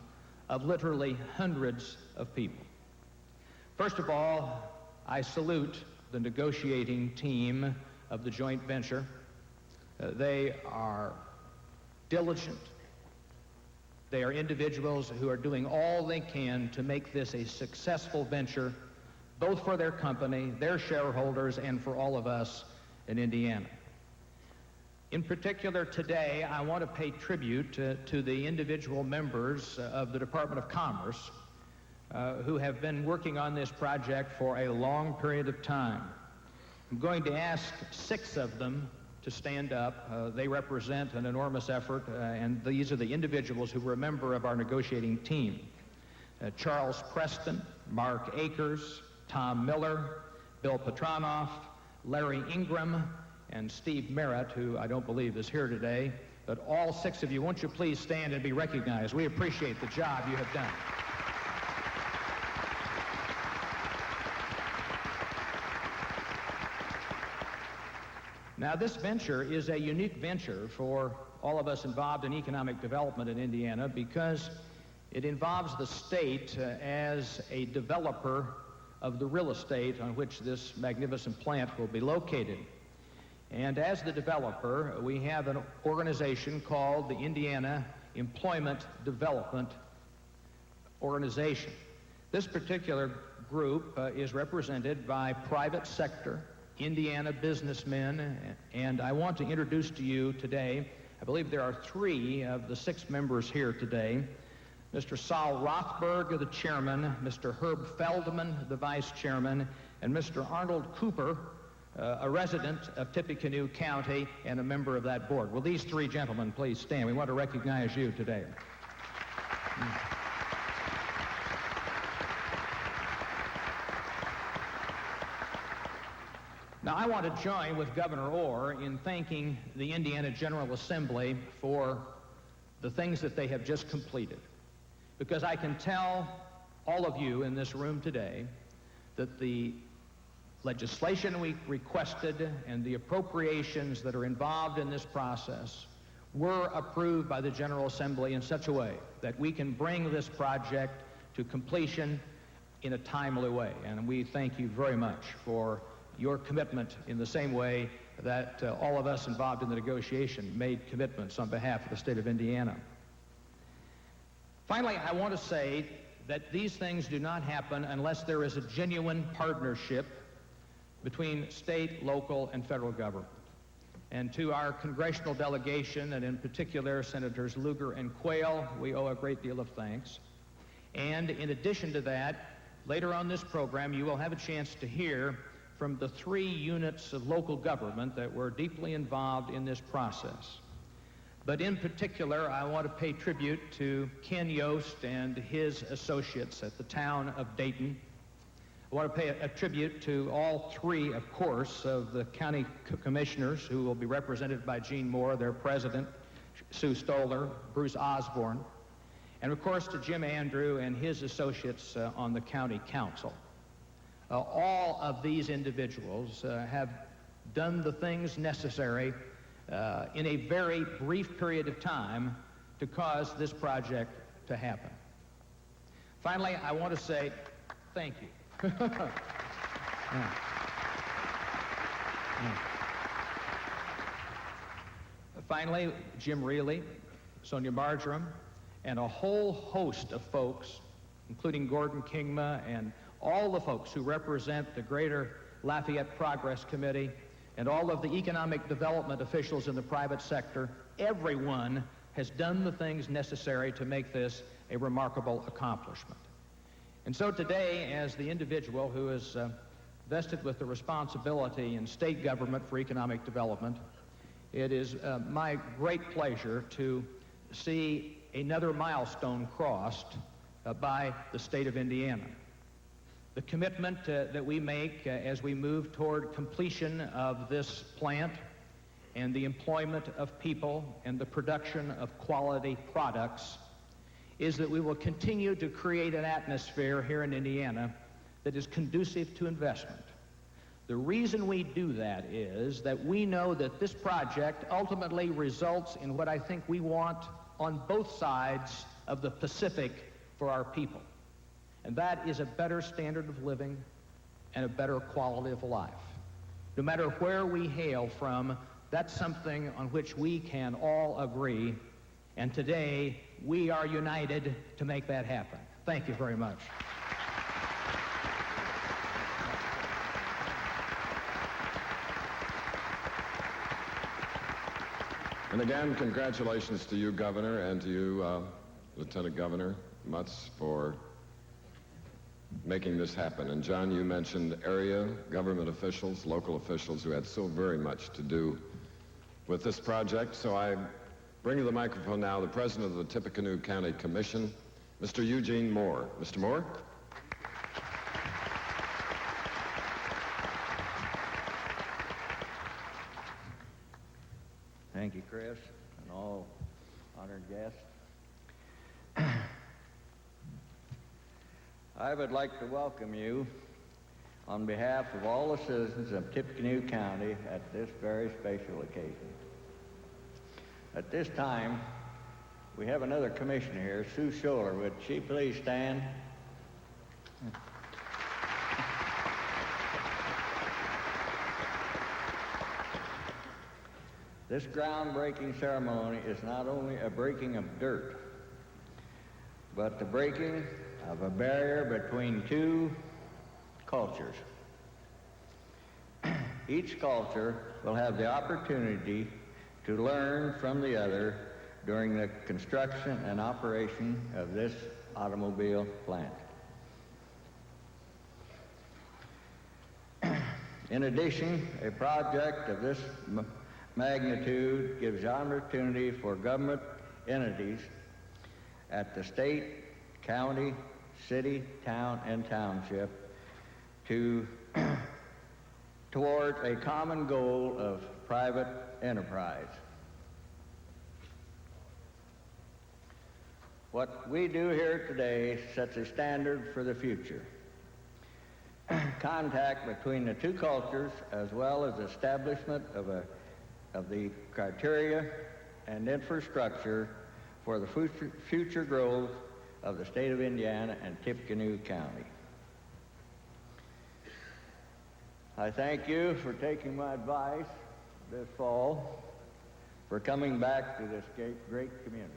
of literally hundreds of people. First of all, I salute the negotiating team of the joint venture. They are diligent. They are individuals who are doing all they can to make this a successful venture, both for their company, their shareholders, and for all of us in Indiana. In particular, today, I want to pay tribute to the individual members of the Department of Commerce who have been working on this project for a long period of time. I'm going to ask 6 of them to stand up. They represent an enormous effort, and these are the individuals who were a member of our negotiating team. Charles Preston, Mark Akers, Tom Miller, Bill Petranoff, Larry Ingram, and Steve Merritt, who I don't believe is here today. But all 6 of you, won't you please stand and be recognized? We appreciate the job you have done. Now, this venture is a unique venture for all of us involved in economic development in Indiana because it involves the state as a developer of the real estate on which this magnificent plant will be located. And as the developer, we have an organization called the Indiana Employment Development Organization. This particular group is represented by private sector, Indiana businessmen, and I want to introduce to you today, I believe there are 3 of the 6 members here today, Mr. Saul Rothberg, the chairman, Mr. Herb Feldman, the vice chairman, and Mr. Arnold Cooper, a resident of Tippecanoe County and a member of that board. Will these 3 gentlemen please stand? We want to recognize you today. Now, I want to join with Governor Orr in thanking the Indiana General Assembly for the things that they have just completed. Because I can tell all of you in this room today that the legislation we requested and the appropriations that are involved in this process were approved by the General Assembly in such a way that we can bring this project to completion in a timely way. And we thank you very much for your commitment in the same way that all of us involved in the negotiation made commitments on behalf of the state of Indiana. Finally, I want to say that these things do not happen unless there is a genuine partnership between state, local, and federal government. And to our congressional delegation, and in particular Senators Lugar and Quayle, we owe a great deal of thanks. And in addition to that, later on this program, you will have a chance to hear from the 3 units of local government that were deeply involved in this process. But in particular, I want to pay tribute to Ken Yost and his associates at the town of Dayton. I want to pay a tribute to all 3, of course, of the county commissioners who will be represented by Gene Moore, their president, Sue Stoller, Bruce Osborne, and of course to Jim Andrew and his associates on the county council. All of these individuals have done the things necessary in a very brief period of time to cause this project to happen. Finally, I want to say thank you. Finally, Jim Riehle, Sonia Marjoram, and a whole host of folks, including Gordon Kingma and all the folks who represent the Greater Lafayette Progress Committee and all of the economic development officials in the private sector. Everyone has done the things necessary to make this a remarkable accomplishment. And so today, as the individual who is vested with the responsibility in state government for economic development, it is my great pleasure to see another milestone crossed by the state of Indiana. The commitment that we make as we move toward completion of this plant and the employment of people and the production of quality products is that we will continue to create an atmosphere here in Indiana that is conducive to investment. The reason we do that is that we know that this project ultimately results in what I think we want on both sides of the Pacific for our people. And that is a better standard of living and a better quality of life. No matter where we hail from, that's something on which we can all agree. And today, we are united to make that happen. Thank you very much. And again, congratulations to you, Governor, and to you, Lieutenant Governor Mutz, for making this happen. And John, you mentioned area government officials, local officials who had so very much to do with this project. So I bring to the microphone now the President of the Tippecanoe County Commission, Mr. Eugene Moore. Mr. Moore? Thank you, Chris, and all honored guests. I would like to welcome you on behalf of all the citizens of Tippecanoe County at this very special occasion. At this time, we have another commissioner here, Sue Scholler. Would she please stand? This groundbreaking ceremony is not only a breaking of dirt, but the breaking of a barrier between two cultures. Each culture will have the opportunity to learn from the other during the construction and operation of this automobile plant. In addition, a project of this magnitude gives opportunity for government entities at the state, county, city, town, and township to toward a common goal of private enterprise. What we do here today sets a standard for the future. Contact between the two cultures, as well as establishment of the criteria and infrastructure for the future growth of the state of Indiana and Tippecanoe County. I thank you for taking my advice this fall, for coming back to this great community.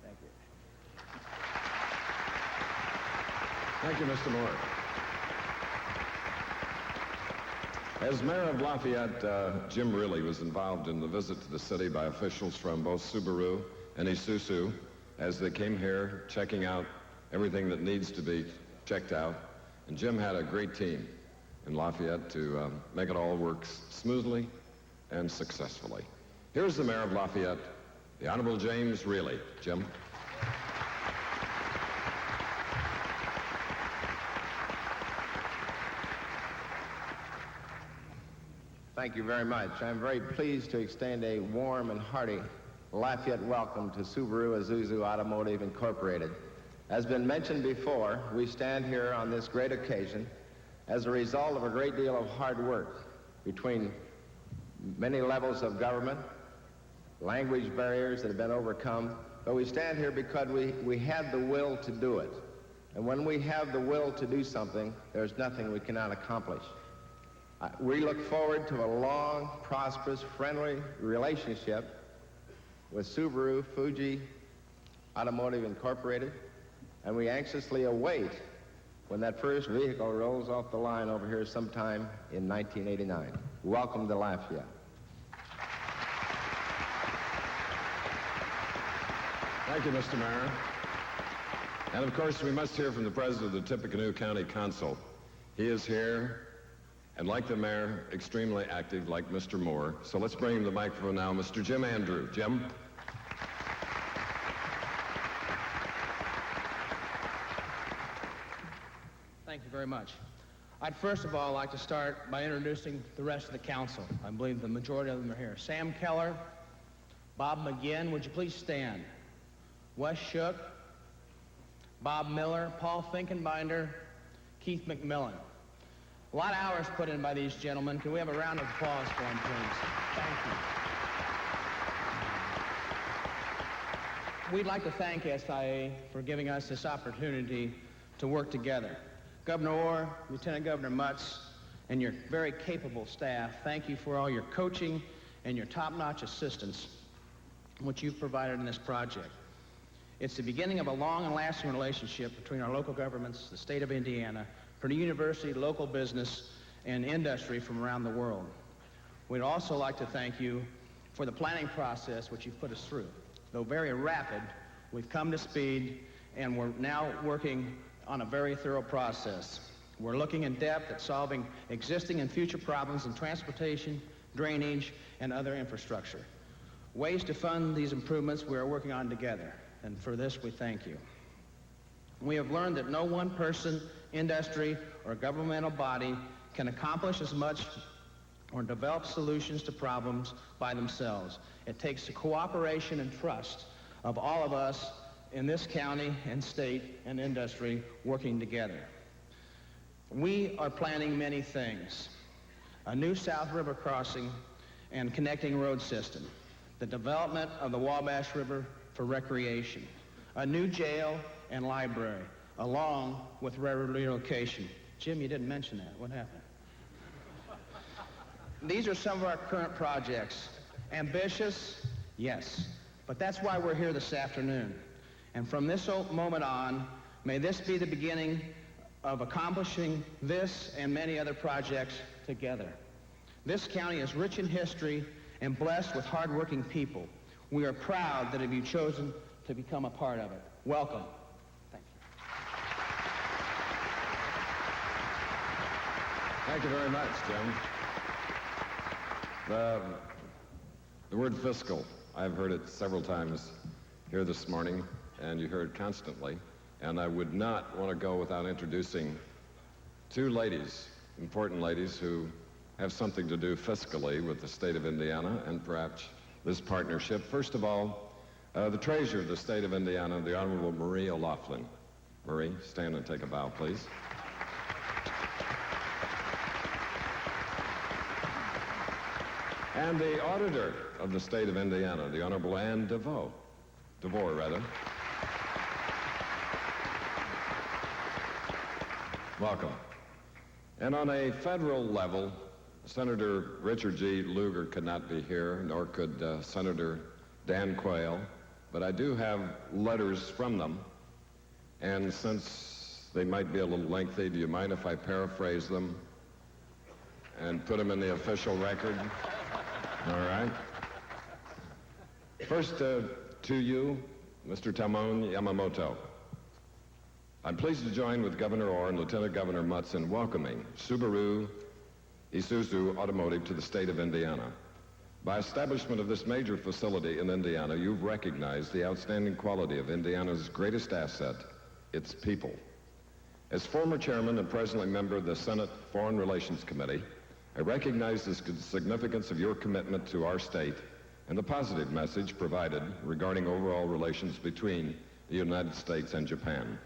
Thank you. Thank you, Mr. Moore. As mayor of Lafayette, Jim Riehle was involved in the visit to the city by officials from both Subaru and Isuzu as they came here checking out everything that needs to be checked out. And Jim had a great team in Lafayette to make it all work smoothly and successfully. Here's the mayor of Lafayette, the Honorable James Riehle. Jim. Thank you very much. I'm very pleased to extend a warm and hearty Lafayette welcome to Subaru Isuzu Automotive Incorporated. As been mentioned before, we stand here on this great occasion as a result of a great deal of hard work between many levels of government, language barriers that have been overcome, but we stand here because we had the will to do it. And when we have the will to do something, there's nothing we cannot accomplish. We look forward to a long, prosperous, friendly relationship with Subaru Fuji Automotive Incorporated, and we anxiously await when that first vehicle rolls off the line over here sometime in 1989. Welcome to Lafayette. Thank you, Mr. Mayor. And of course, we must hear from the president of the Tippecanoe County Council. He is here, and like the mayor, extremely active like Mr. Moore. So let's bring him the microphone now, Mr. Jim Andrew. Jim? Thank you very much. I'd first of all like to start by introducing the rest of the council. I believe the majority of them are here. Sam Keller, Bob McGinn, would you please stand? Wes Shook, Bob Miller, Paul Finkenbinder, Keith McMillan. A lot of hours put in by these gentlemen. Can we have a round of applause for them, please? Thank you. We'd like to thank SIA for giving us this opportunity to work together. Governor Orr, Lieutenant Governor Mutz, and your very capable staff, thank you for all your coaching and your top-notch assistance, which you've provided in this project. It's the beginning of a long and lasting relationship between our local governments, the state of Indiana, Purdue University, local business, and industry from around the world. We'd also like to thank you for the planning process which you've put us through. Though very rapid, we've come to speed, and we're now working on a very thorough process. We're looking in depth at solving existing and future problems in transportation, drainage, and other infrastructure. Ways to fund these improvements we are working on together, and for this we thank you. We have learned that no one person, industry, or governmental body can accomplish as much or develop solutions to problems by themselves. It takes the cooperation and trust of all of us in this county and state and industry working together. We are planning many things. A new South River crossing and connecting road system, the development of the Wabash River for recreation, a new jail and library, along with railroad relocation. Jim, you didn't mention that. What happened? These are some of our current projects. Ambitious? Yes. But that's why we're here this afternoon. And from this moment on, may this be the beginning of accomplishing this and many other projects together. This county is rich in history and blessed with hardworking people. We are proud that have you chosen to become a part of it. Welcome. Thank you. Thank you very much, Jim. The word fiscal, I've heard it several times here this morning, and you hear it constantly. And I would not want to go without introducing two ladies, important ladies, who have something to do fiscally with the state of Indiana and perhaps this partnership. First of all, the Treasurer of the state of Indiana, the Honorable Marie O'Loughlin. Marie, stand and take a bow, please. And the Auditor of the state of Indiana, the Honorable Ann DeVore. Welcome. And on a federal level, Senator Richard G. Lugar could not be here, nor could Senator Dan Quayle, but I do have letters from them. And since they might be a little lengthy, do you mind if I paraphrase them and put them in the official record? All right. First, to you, Mr. Tamon Yamamoto. I'm pleased to join with Governor Orr and Lieutenant Governor Mutz in welcoming Subaru Isuzu Automotive to the state of Indiana. By establishment of this major facility in Indiana, you've recognized the outstanding quality of Indiana's greatest asset, its people. As former chairman and presently member of the Senate Foreign Relations Committee, I recognize the significance of your commitment to our state and the positive message provided regarding overall relations between the United States and Japan.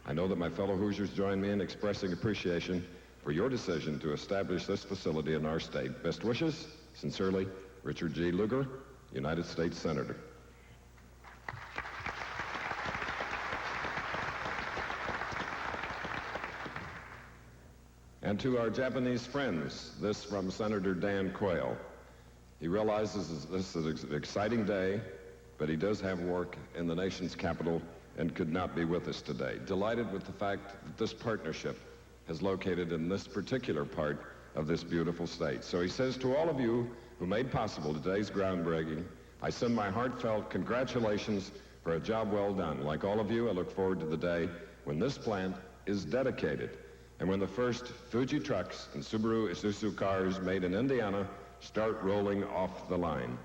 I know that my fellow Hoosiers join me in expressing appreciation for your decision to establish this facility in our state. Best wishes, sincerely, Richard G. Lugar, United States Senator. And to our Japanese friends, this from Senator Dan Quayle. He realizes this is an exciting day, but he does have work in the nation's capital and could not be with us today. Delighted with the fact that this partnership is located in this particular part of this beautiful state. So he says to all of you who made possible today's groundbreaking, I send my heartfelt congratulations for a job well done. Like all of you, I look forward to the day when this plant is dedicated and when the first Fuji trucks and Subaru Isuzu cars made in Indiana start rolling off the line.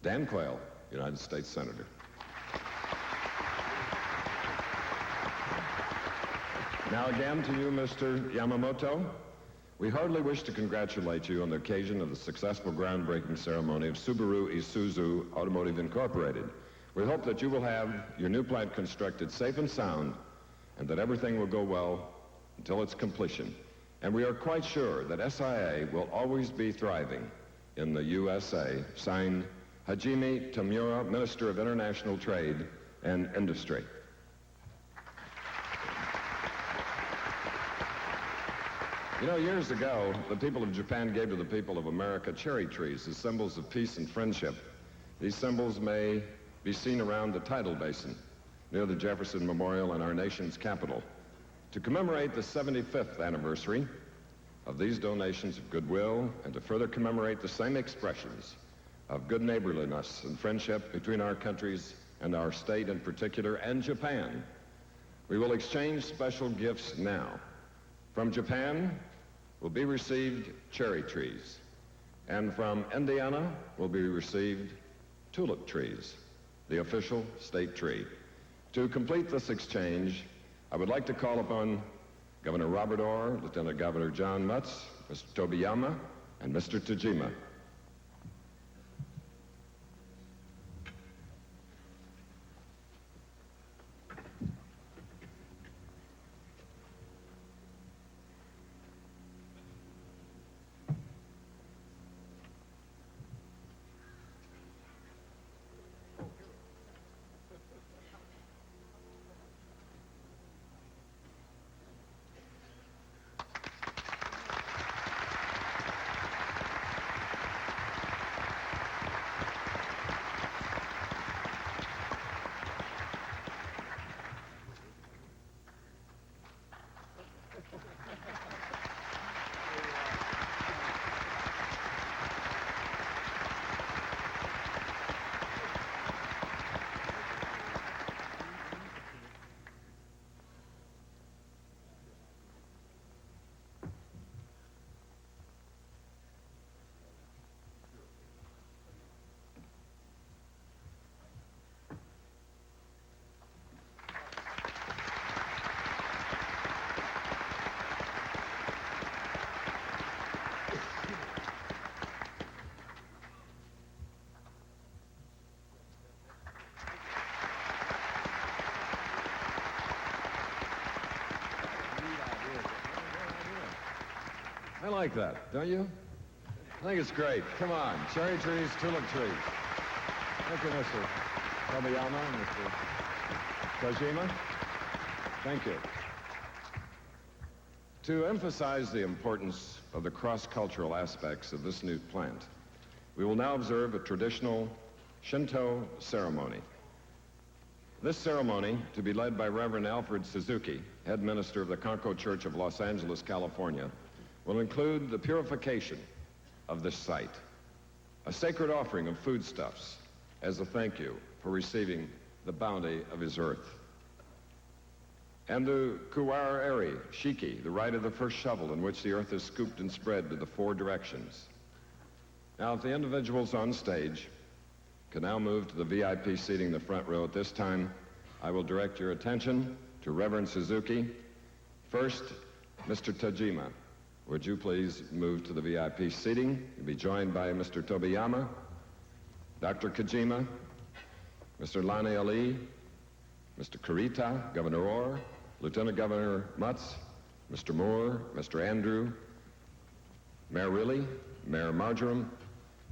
Dan Quayle, United States Senator. Now again to you, Mr. Yamamoto. We heartily wish to congratulate you on the occasion of the successful groundbreaking ceremony of Subaru Isuzu Automotive Incorporated. We hope that you will have your new plant constructed safe and sound and that everything will go well until its completion. And we are quite sure that SIA will always be thriving in the USA. Signed, Hajime Tamura, Minister of International Trade and Industry. You know, years ago, the people of Japan gave to the people of America cherry trees as symbols of peace and friendship. These symbols may be seen around the tidal basin near the Jefferson Memorial in our nation's capital. To commemorate the 75th anniversary of these donations of goodwill and to further commemorate the same expressions of good neighborliness and friendship between our countries and our state in particular and Japan, we will exchange special gifts now. From Japan will be received cherry trees, and from Indiana will be received tulip trees, the official state tree. To complete this exchange, I would like to call upon Governor Robert Orr, Lieutenant Governor John Mutz, Mr. Tobiyama, and Mr. Tajima. I like that, don't you? I think it's great. Come on, cherry trees, tulip trees. Thank you, Mr. Tobayama and Mr. Tajima. Thank you. To emphasize the importance of the cross-cultural aspects of this new plant, we will now observe a traditional Shinto ceremony. This ceremony, to be led by Reverend Alfred Suzuki, head minister of the Conco Church of Los Angeles, California, will include the purification of this site, a sacred offering of foodstuffs as a thank you for receiving the bounty of his earth, and the Kuwar Eri, Shiki, the rite of the first shovel in which the earth is scooped and spread to the 4 directions. Now, if the individuals on stage can now move to the VIP seating in the front row at this time, I will direct your attention to Reverend Suzuki. First, Mr. Tajima, would you please move to the VIP seating? You'll be joined by Mr. Tobayama, Dr. Kojima, Mr. Lani Ali, Mr. Kurita, Governor Orr, Lieutenant Governor Mutz, Mr. Moore, Mr. Andrew, Mayor Riehle, Mayor Marjoram,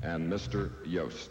and Mr. Yost.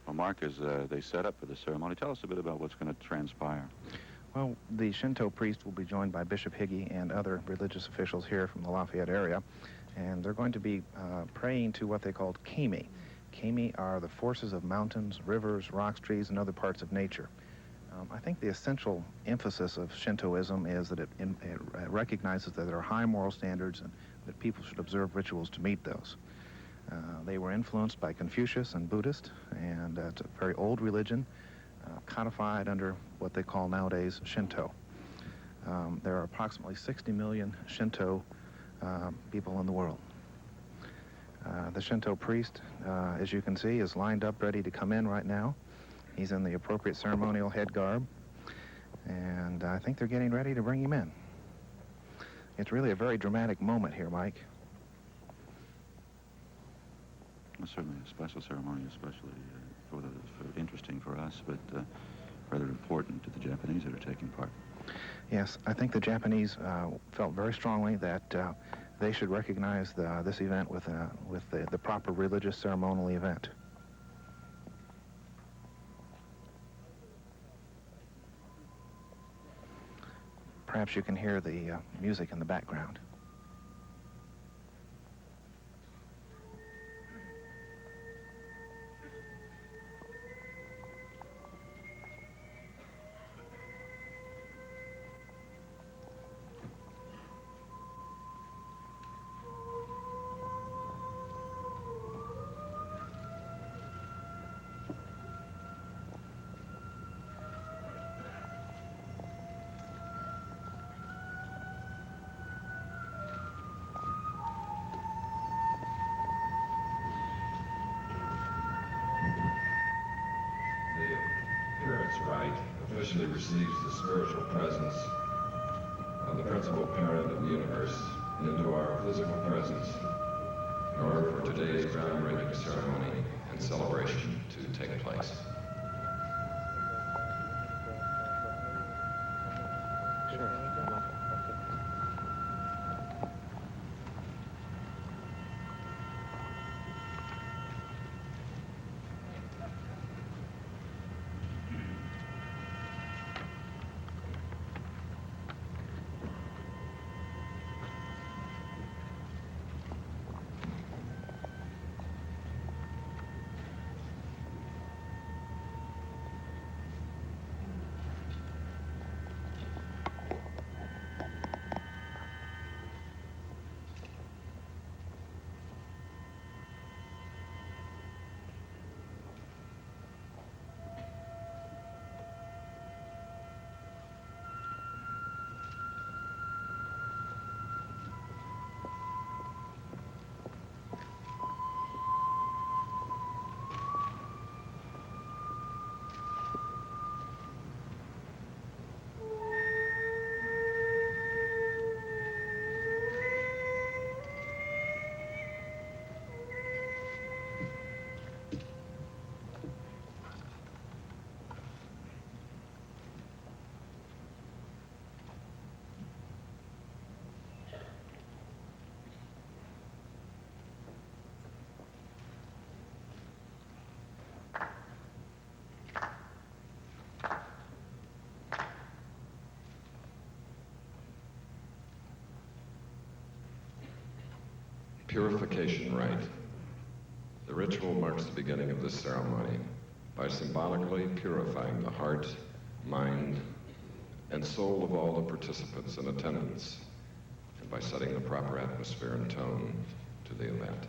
Well, Mark, as they set up for the ceremony, tell us a bit about what's going to transpire. Well, the Shinto priest will be joined by Bishop Higi and other religious officials here from the Lafayette area, and they're going to be praying to what they called kami. Kami are the forces of mountains, rivers, rocks, trees, and other parts of nature. I think the essential emphasis of Shintoism is that it recognizes that there are high moral standards and that people should observe rituals to meet those. They were influenced by Confucius and Buddhist, and it's a very old religion, codified under what they call nowadays Shinto. There are approximately 60 million Shinto people in the world. The Shinto priest, as you can see, is lined up ready to come in right now. He's in the appropriate ceremonial head garb, and I think they're getting ready to bring him in. It's really a very dramatic moment here, Mike. Well, certainly a special ceremony, especially for interesting for us, but rather important to the Japanese that are taking part. Yes, I think the Japanese felt very strongly that they should recognize this event with the proper religious ceremonial event. Perhaps you can hear the music in the background. Rite officially receives the spiritual presence of the principal parent of the universe into our physical presence in order for today's groundbreaking ceremony and celebration to take place. purification rite. The ritual marks the beginning of this ceremony by symbolically purifying the heart, mind, and soul of all the participants in attendance, and by setting the proper atmosphere and tone to the event.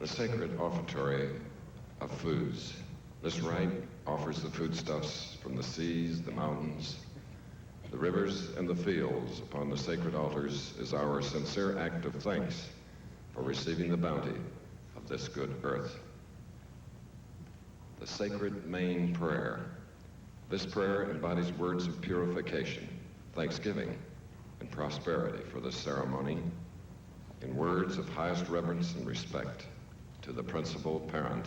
The sacred offertory of foods. This rite offers the foodstuffs from the seas, the mountains, the rivers, and the fields upon the sacred altars is our sincere act of thanks for receiving the bounty of this good earth. The sacred main prayer. This prayer embodies words of purification, thanksgiving, and prosperity for this ceremony in words of highest reverence and respect to the principal parent.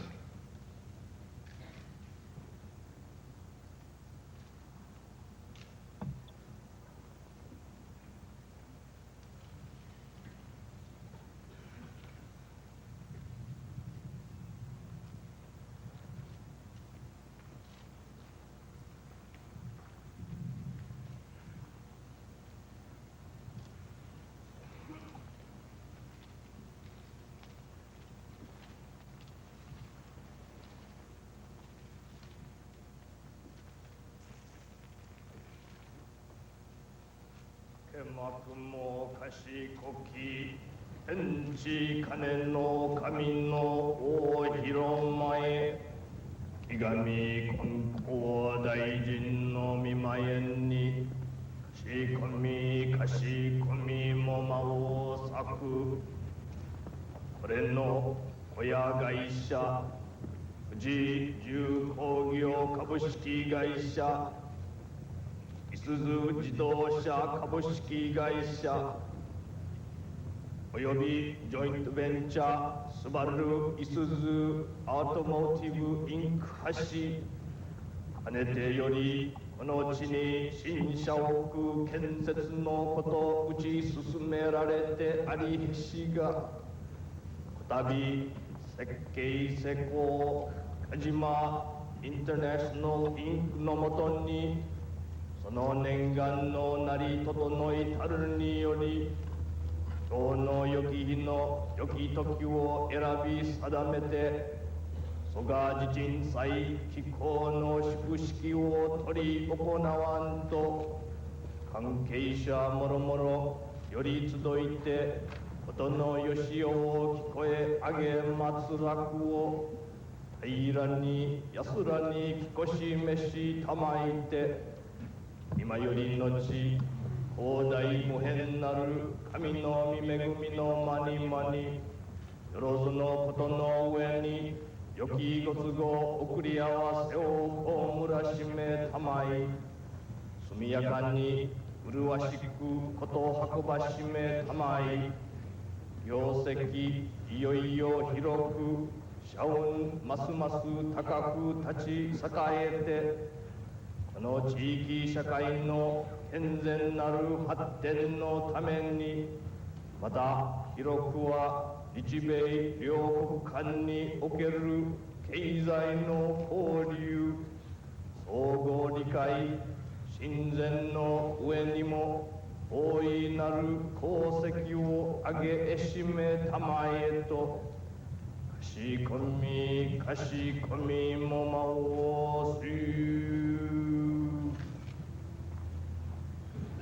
幕賢き天地金の神の大広前木神金光大臣の御前に仕込み貸し込みも間を裂くこれの親会社富士重工業株式会社Isuzu 自動車株式会社およびジョイントベンチャースバル Isuzu Automotive Inc. 発しかねてよりこの地に新社屋建設のこと打ち進められてありへしが再び設計施工田島インターナショナルインクのもとにその念願のなり整いたるにより今日の良き日の良き時を選び定めて蘇我地震祭機構の祝式を取り行わんと関係者もろもろより集いてことのよしおを聞こえ上げ松楽を平らに安らにきこしめしたまいて今よりのち広大無辺なる神の御恵みの間に間によろずのことの上に良きご都合送り合わせを被らしめたまい速やかに麗しくこと運ばしめたまい業績いよいよ広く社運ますます高く立ち栄えてこの地域社会の健全なる発展のためにまた広くは日米両国間における経済の交流相互理解親善の上にも大いなる功績を上げしめたまえとかしこみかしこみもまおす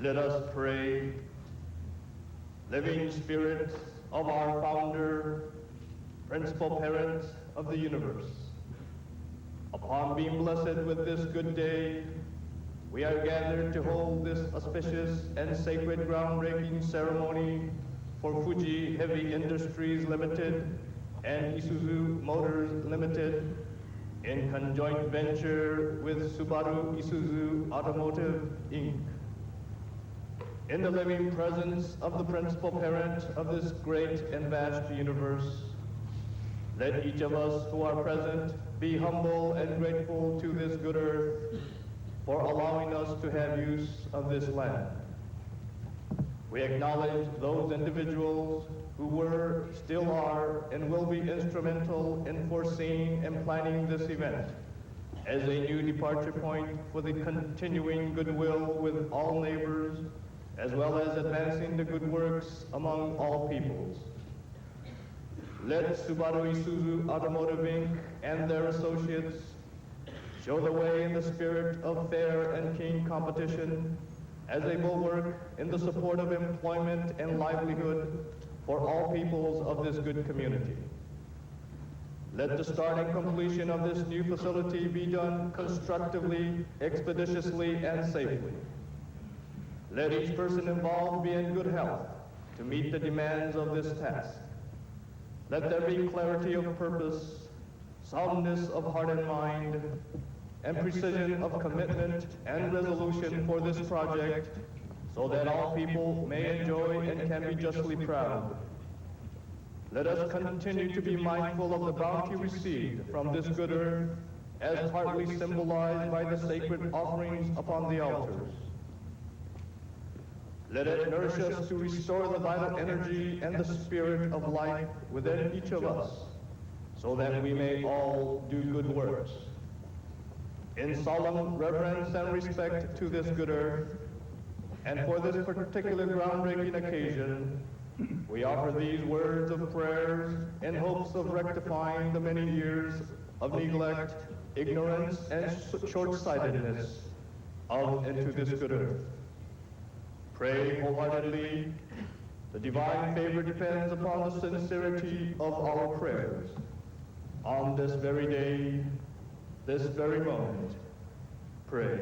Let us pray. Living Spirit of our founder, principal parent of the universe, upon being blessed with this good day, we are gathered to hold this auspicious and sacred groundbreaking ceremony for Fuji Heavy Industries Limited and Isuzu Motors Limited in conjoint venture with Subaru Isuzu Automotive, Inc. In the living presence of the principal parent of this great and vast universe, let each of us who are present be humble and grateful to this good earth for allowing us to have use of this land. We acknowledge those individuals who were, still are, and will be instrumental in foreseeing and planning this event as a new departure point for the continuing goodwill with all neighbors, as well as advancing the good works among all peoples. Let Subaru Isuzu Automotive Inc. and their associates show the way in the spirit of fair and keen competition as a bulwark in the support of employment and livelihood for all peoples of this good community. Let the start and completion of this new facility be done constructively, expeditiously, and safely. Let each person involved be in good health to meet the demands of this task. Let there be clarity of purpose, soundness of heart and mind, and precision of commitment and resolution for this project, so that all people may enjoy and can be justly proud. Let us continue to be mindful of the bounty received from this good earth, as partly symbolized by the sacred offerings upon the altars. Let it nourish us to restore the vital energy and the spirit of life within each of us, so that we may all do good works. In solemn reverence and respect to this good earth, and for this particular groundbreaking occasion, we offer these words of prayers in hopes of rectifying the many years of neglect, ignorance, and short-sightedness of and to this good earth. Pray wholeheartedly. The divine favor depends upon the sincerity of our prayers. On this very day, this very moment, pray.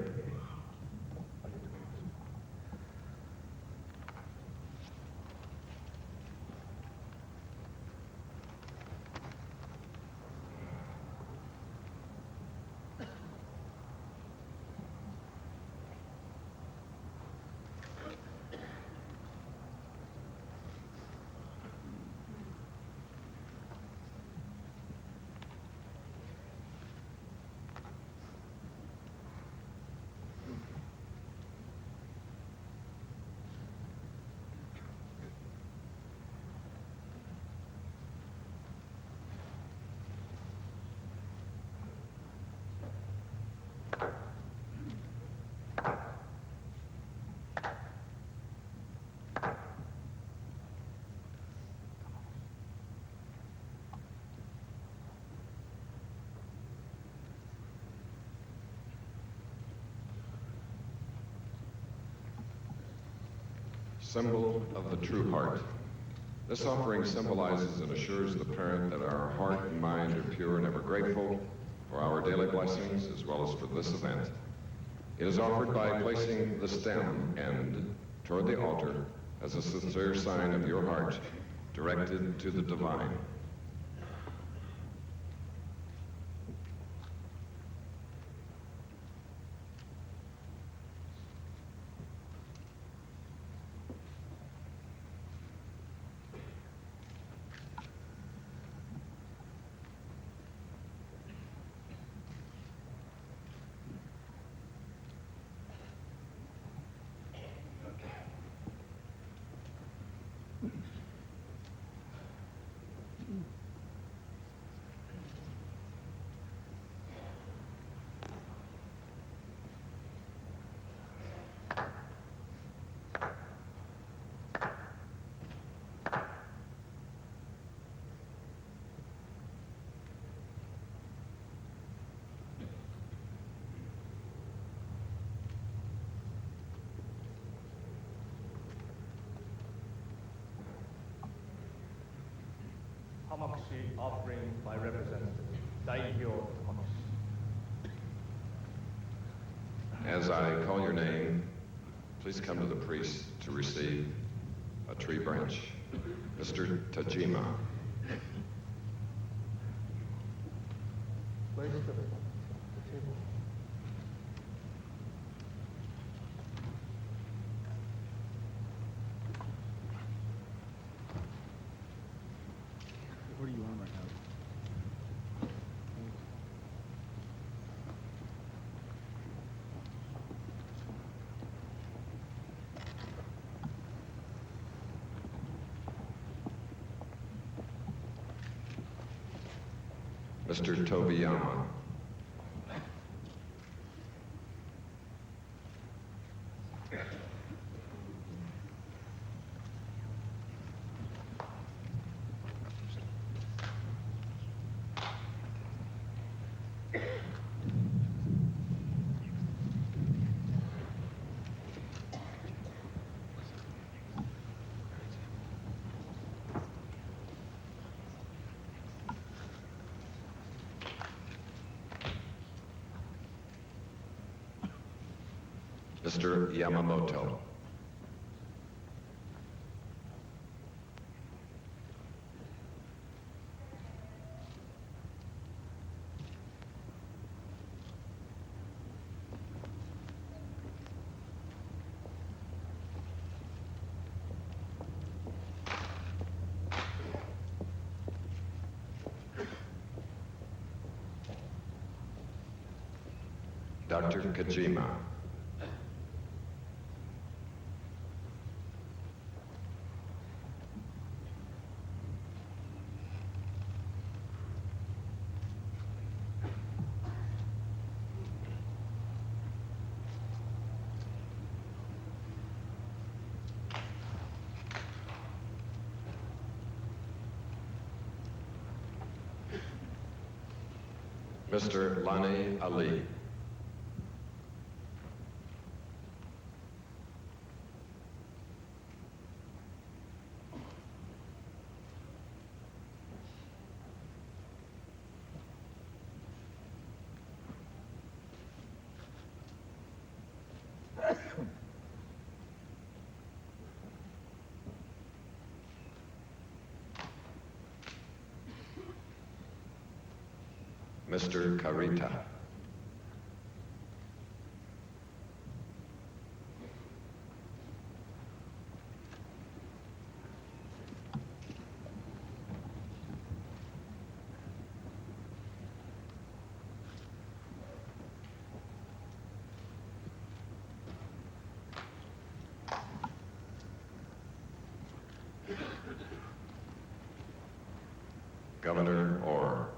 Symbol of the true heart. This offering symbolizes and assures the parent that our heart and mind are pure and ever grateful for our daily blessings as well as for this event. It is offered by placing the stem end toward the altar as a sincere sign of your heart directed to the divine. Hamakushi offering by Representative Daihyo Hamakushi. as I call your name, please come to the priest to receive a tree branch. Mr. Tajima. What are you on right now? Mr. Tobiyama. Mr. Yamamoto. Dr. Tajima. Mr. Lani Ali. Mr. Karita. Governor Orr.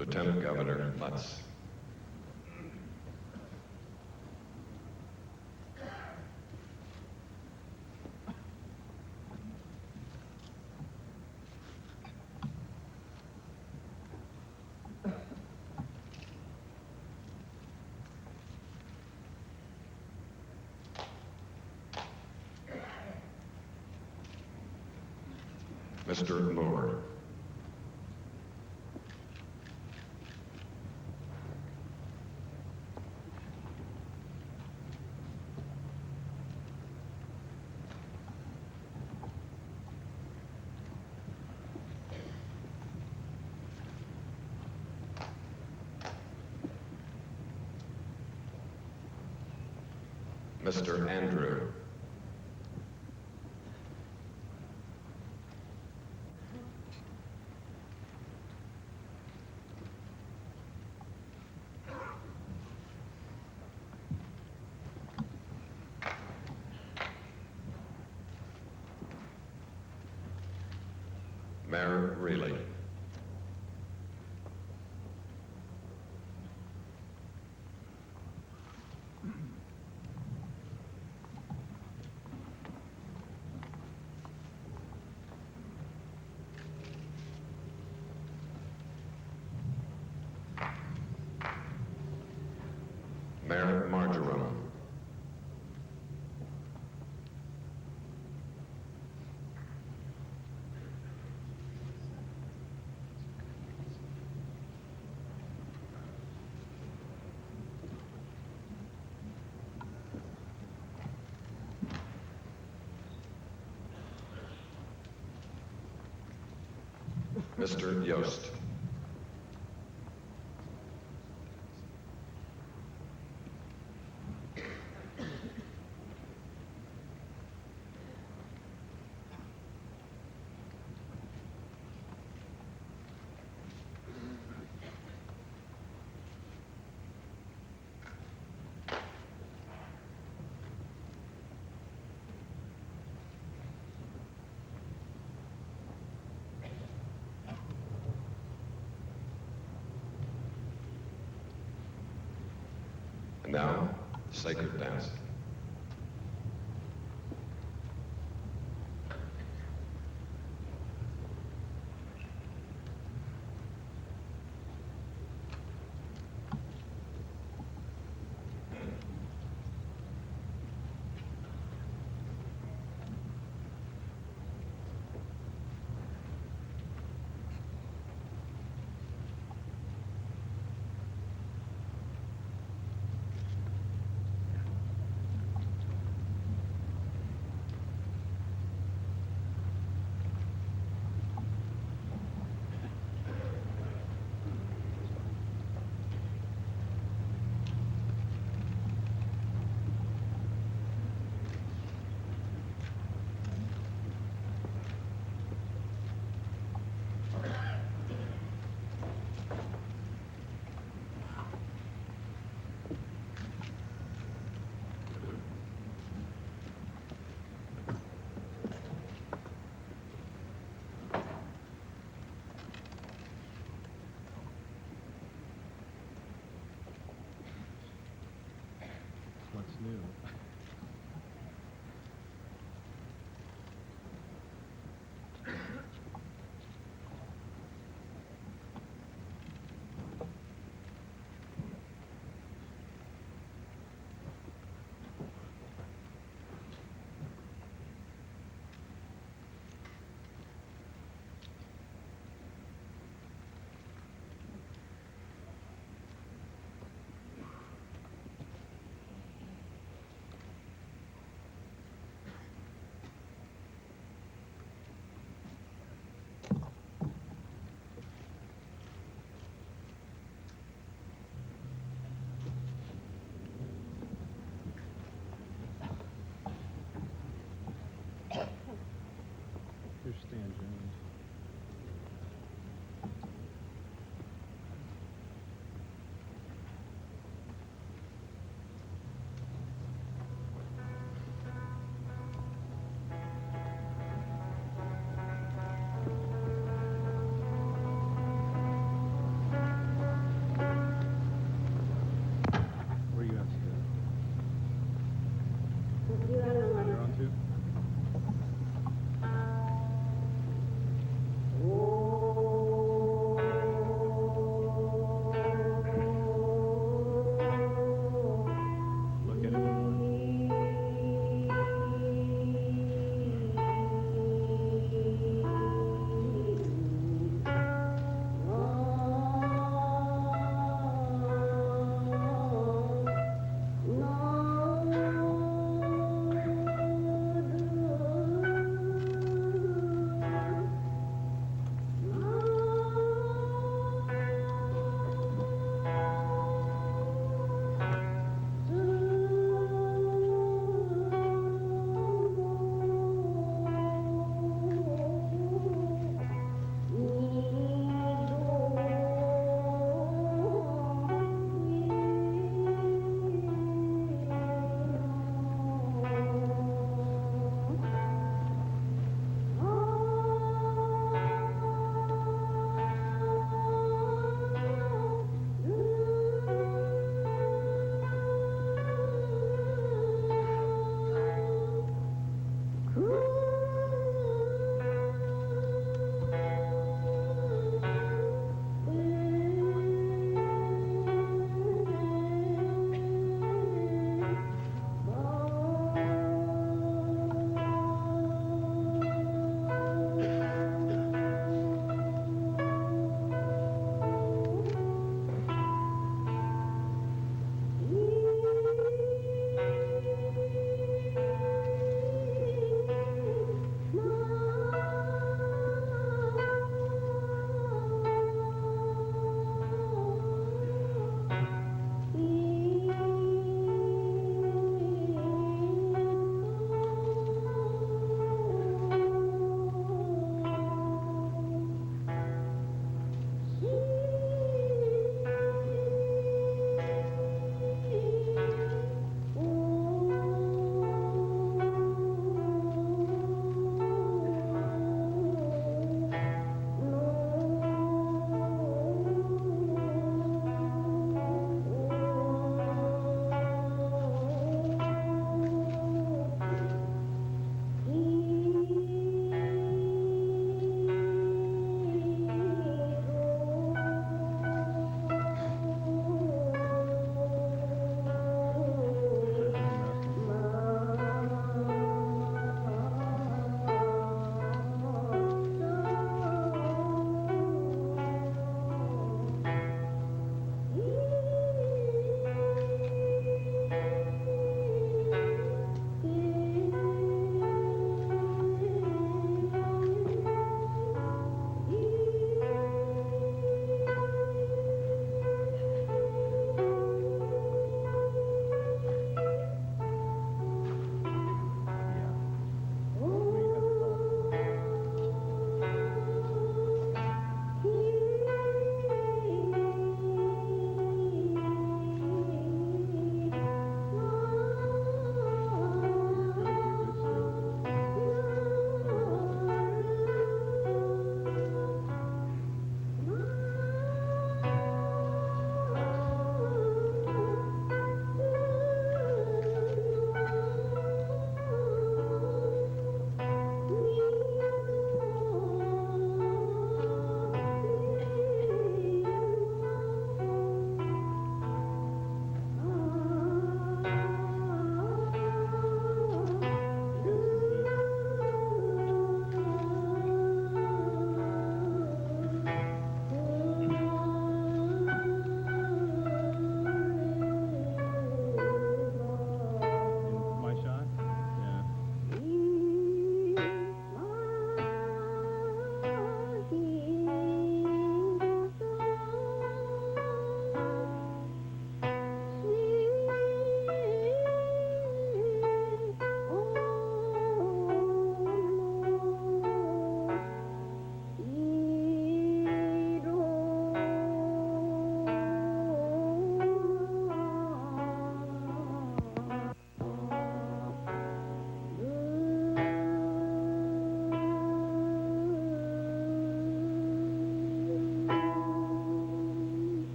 Lieutenant Governor Lutz. Mr. Moore. Mr. Andrew. Mayor Riehle. marjoram. Mr. Yost. And now, the sacred dance.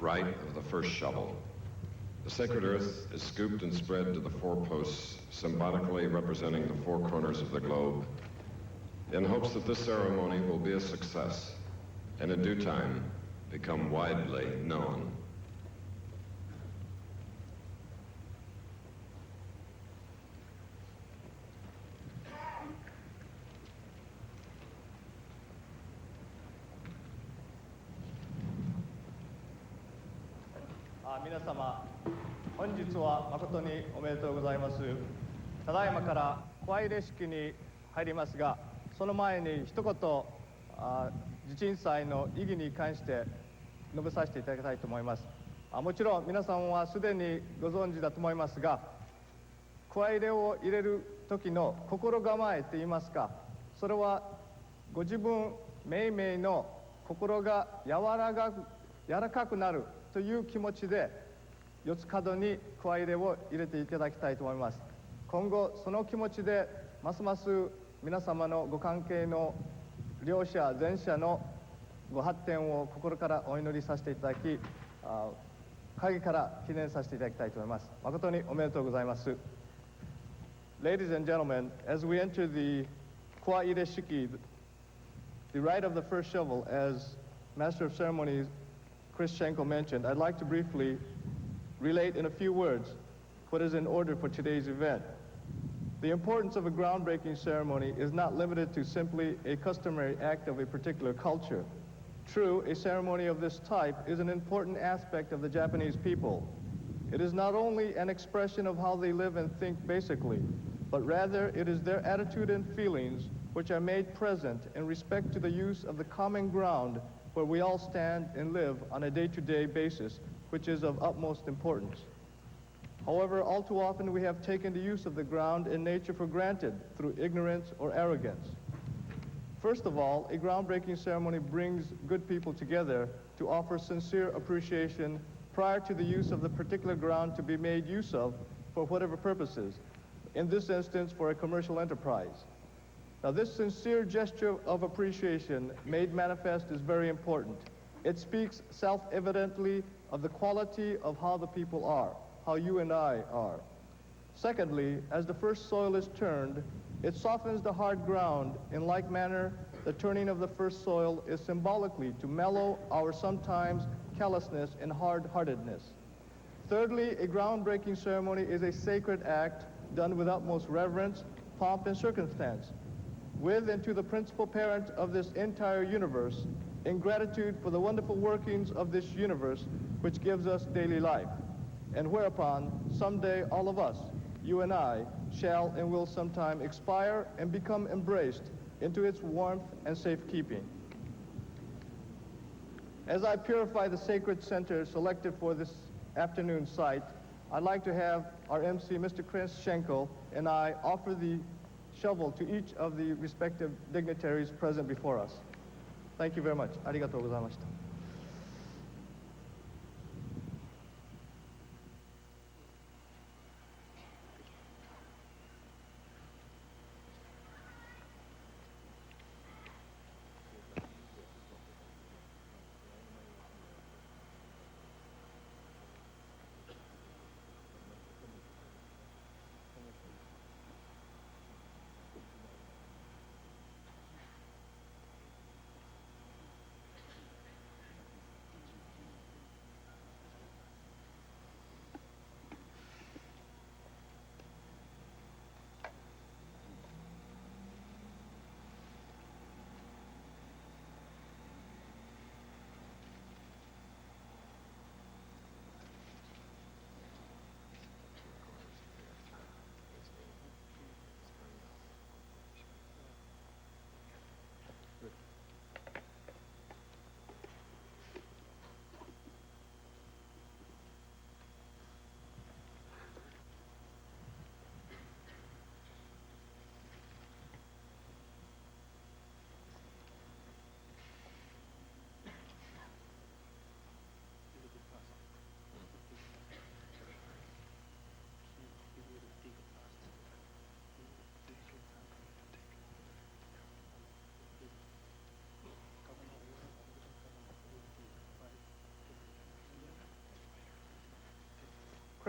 right of the first shovel. The sacred earth is scooped and spread to the 4 posts, symbolically representing the 4 corners of the globe, in hopes that this ceremony will be a success and in due time become widely known.皆様、本日は誠におめでとうございます。ただいまから小入れ式に入りますが、その前に一言、地鎮祭の意義に関して述べさせていただきたいと思います。もちろん皆さんはすでにご存知だと思いますが、小入れを入れる時の心構えといいますか、それはご自分命名の心が柔らかくなるという気持ちで四つ角に小入れを入れていただきたいと思います。今後その気持ちでますます皆様のご関係の両者前者のご発展を心からお祈りさせていただき、陰から記念させていただきたいと思います。誠におめでとうございます。Ladies and gentlemen, as we enter the Kwaire Shiki, the rite of the first shovel, as Master of Ceremonies Chris Schenkel mentioned, I'd like to briefly relate in a few words what is in order for today's event. The importance of a groundbreaking ceremony is not limited to simply a customary act of a particular culture. True, a ceremony of this type is an important aspect of the Japanese people. It is not only an expression of how they live and think basically, but rather it is their attitude and feelings which are made present in respect to the use of the common ground where we all stand and live on a day-to-day basis, which is of utmost importance. However, all too often we have taken the use of the ground and nature for granted through ignorance or arrogance. First of all, a groundbreaking ceremony brings good people together to offer sincere appreciation prior to the use of the particular ground to be made use of for whatever purposes, in this instance for a commercial enterprise. Now, this sincere gesture of appreciation made manifest is very important. It speaks self-evidently of the quality of how the people are, how you and I are. Secondly, as the first soil is turned, it softens the hard ground. In like manner, the turning of the first soil is symbolically to mellow our sometimes callousness and hard-heartedness. Thirdly, a groundbreaking ceremony is a sacred act done with utmost reverence, pomp, and circumstance, with and to the principal parent of this entire universe, in gratitude for the wonderful workings of this universe which gives us daily life, and whereupon someday all of us, you and I, shall and will sometime expire and become embraced into its warmth and safekeeping. As I purify the sacred center selected for this afternoon site, I'd like to have our MC, Mr. Chris Schenkel, and I offer the shovel to each of the respective dignitaries present before us. Thank you very much. ありがとうございました。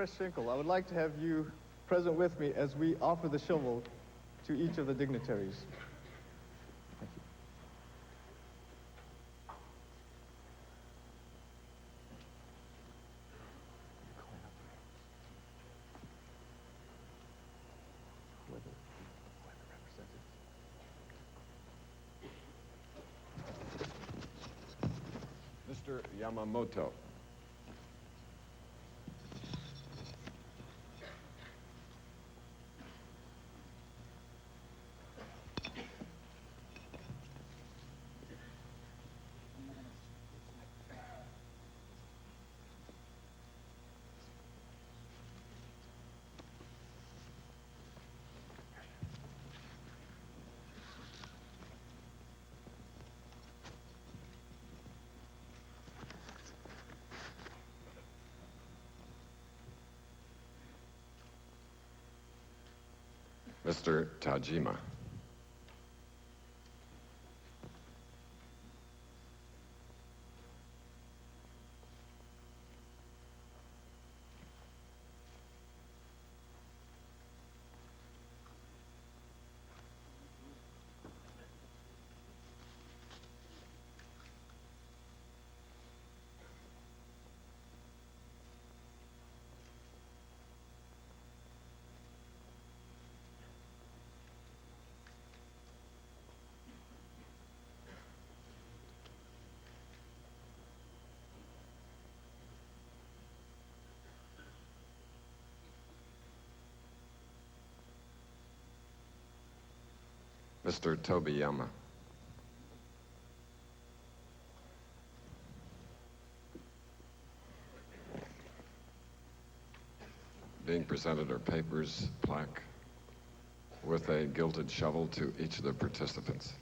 Kreschenkel, I would like to have you present with me as we offer the shovel to each of the dignitaries. Thank you. Mr. Yamamoto. Mr. Tajima. Mr. Tobiyama. Being presented are papers, plaque, with a gilded shovel to each of the participants.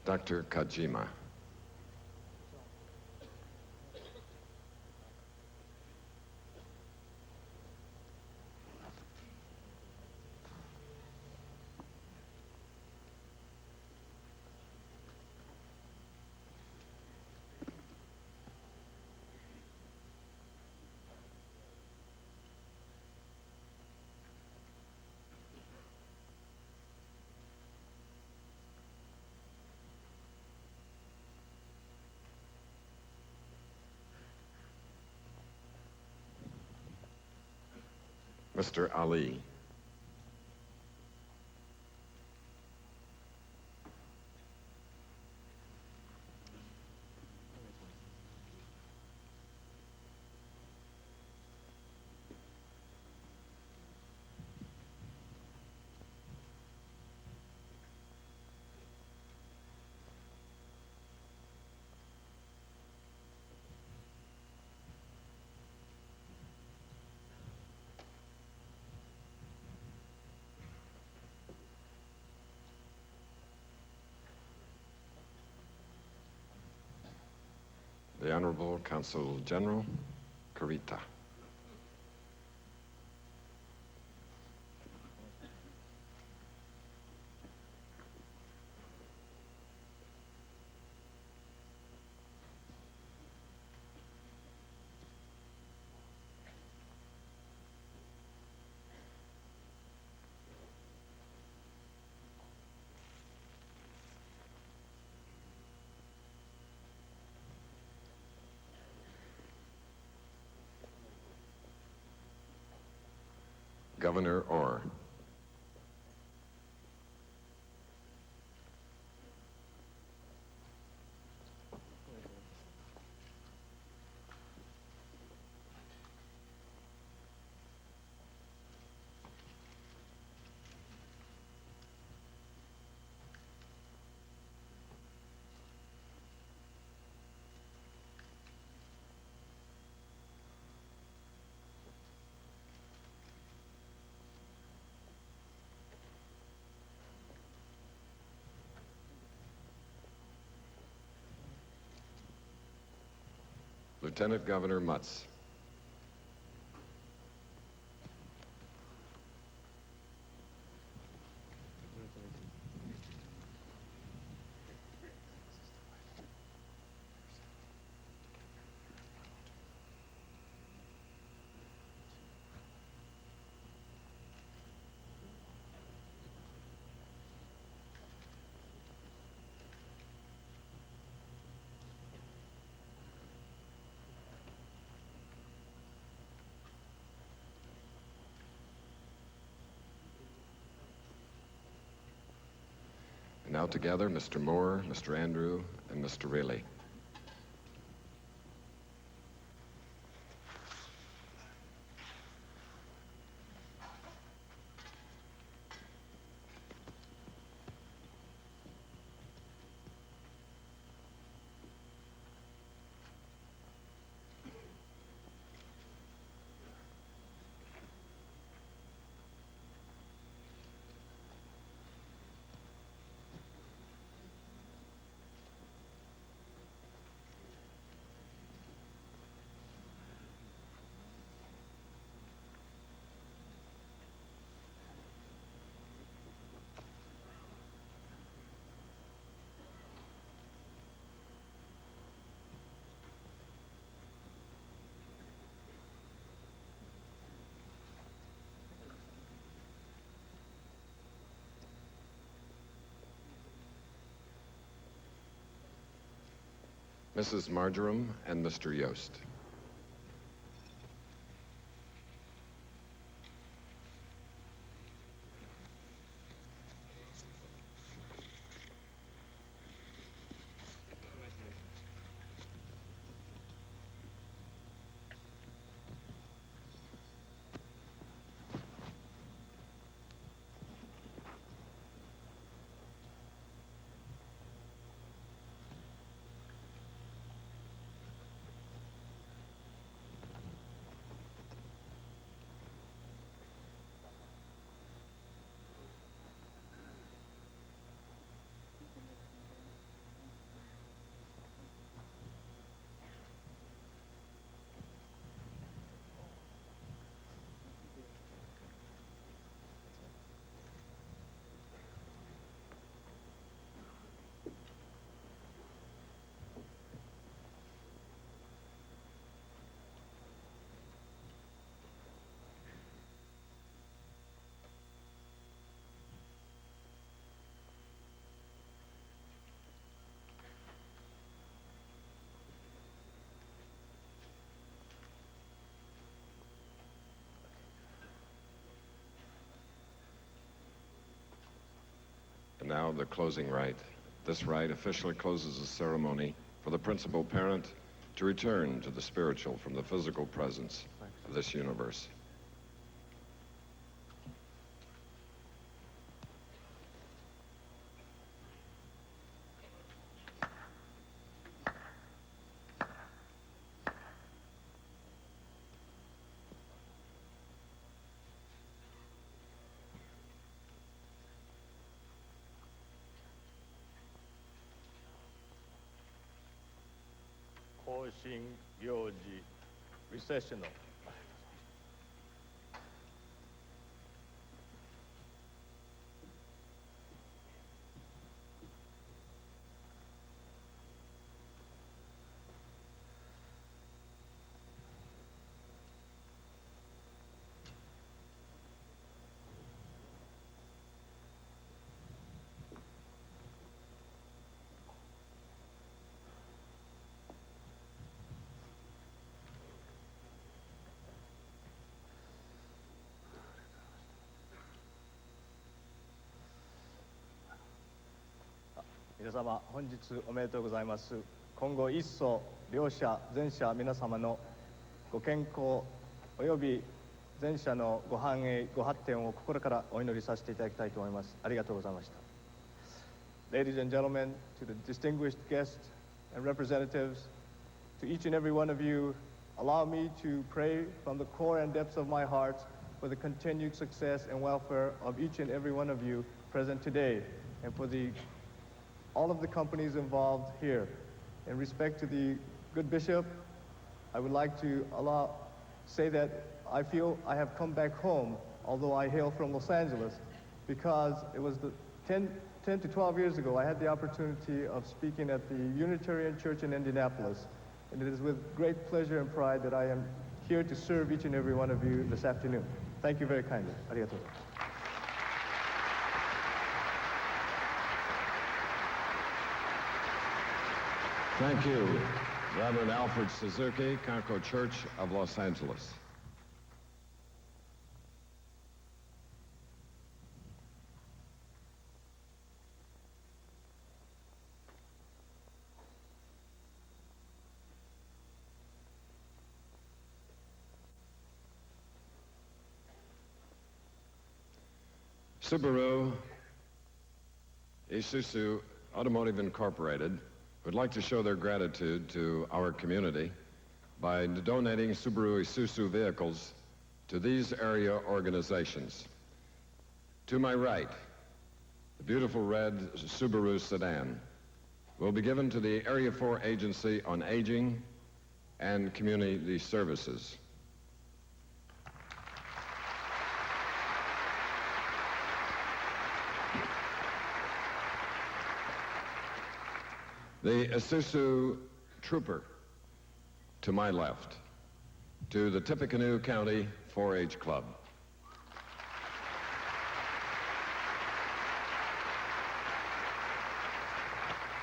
Dr. Kajima. Mr. Ali. The Honorable Consul General Kurita. Governor Orr. Lieutenant Governor Mutz. And now together, Mr. Moore, Mr. Andrew, and Mr. Riehle. Mrs. Marjoram and Mr. Yost. And now the closing rite. This rite officially closes the ceremony for the principal parent to return to the spiritual from the physical presence of this universe. Recessional.皆様、本日おめでとうございます。今後一層、両者、全社皆様のご健康および全社のご繁栄、ご発展を心からお祈りさせていただきたいと思います。ありがとうございました。Ladies and gentlemen, to the distinguished guests and representatives, to each and every one of you, allow me to pray from the core and depths of my heart for the continued success and welfare of each and every one of you present today, and for all of the companies involved here. In respect to the good bishop, I would like to say that I feel I have come back home, although I hail from Los Angeles, because it was 10 to 12 years ago, I had the opportunity of speaking at the Unitarian Church in Indianapolis, and it is with great pleasure and pride that I am here to serve each and every one of you this afternoon. Thank you very kindly. Arigato. Thank you, Reverend Alfred Suzuki, Conco Church of Los Angeles. Subaru, Isuzu, Automotive Incorporated would like to show their gratitude to our community by donating Subaru Isuzu vehicles to these area organizations. To my right, the beautiful red Subaru sedan will be given to the Area 4 Agency on Aging and Community Services. The Isuzu Trooper, to my left, to the Tippecanoe County 4-H Club.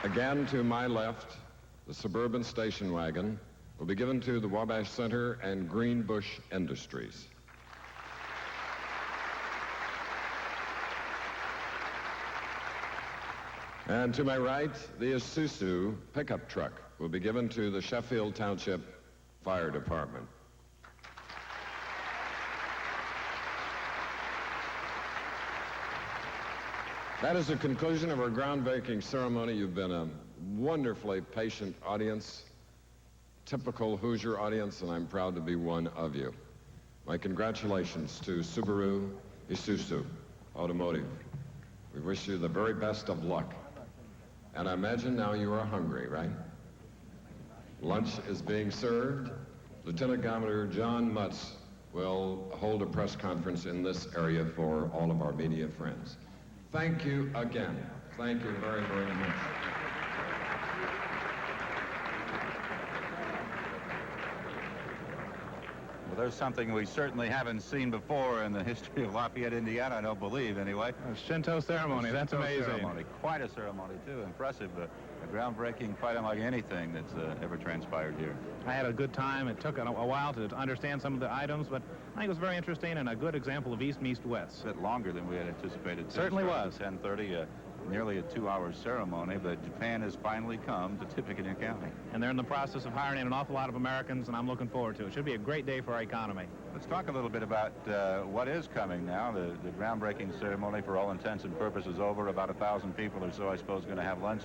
Again, to my left, the Suburban Station Wagon will be given to the Wabash Center and Greenbush Industries. And to my right, the Isuzu pickup truck will be given to the Sheffield Township Fire Department. That is the conclusion of our groundbreaking ceremony. You've been a wonderfully patient audience, typical Hoosier audience, and I'm proud to be one of you. My congratulations to Subaru, Isuzu, Automotive. We wish you the very best of luck. And I imagine now you are hungry, right? Lunch is being served. Lieutenant Governor John Mutz will hold a press conference in this area for all of our media friends. Thank you again. Thank you very, very much. Well, there's something we certainly haven't seen before in the history of Lafayette, Indiana, I don't believe, anyway. A Shinto ceremony, that's amazing. Ceremony. Quite a ceremony, too. Impressive. A groundbreaking, quite unlike anything that's ever transpired here. I had a good time. It took a while to understand some of the items, but I think it was very interesting and a good example of East meets West. A bit longer than we had anticipated. Certainly was. 10:30, nearly a 2-hour ceremony, but Japan has finally come to Tippecanoe County. And they're in the process of hiring in an awful lot of Americans, and I'm looking forward to it. It should be a great day for our economy. Let's talk a little bit about what is coming now. The groundbreaking ceremony, for all intents and purposes, over. About 1,000 people or so, I suppose, going to have lunch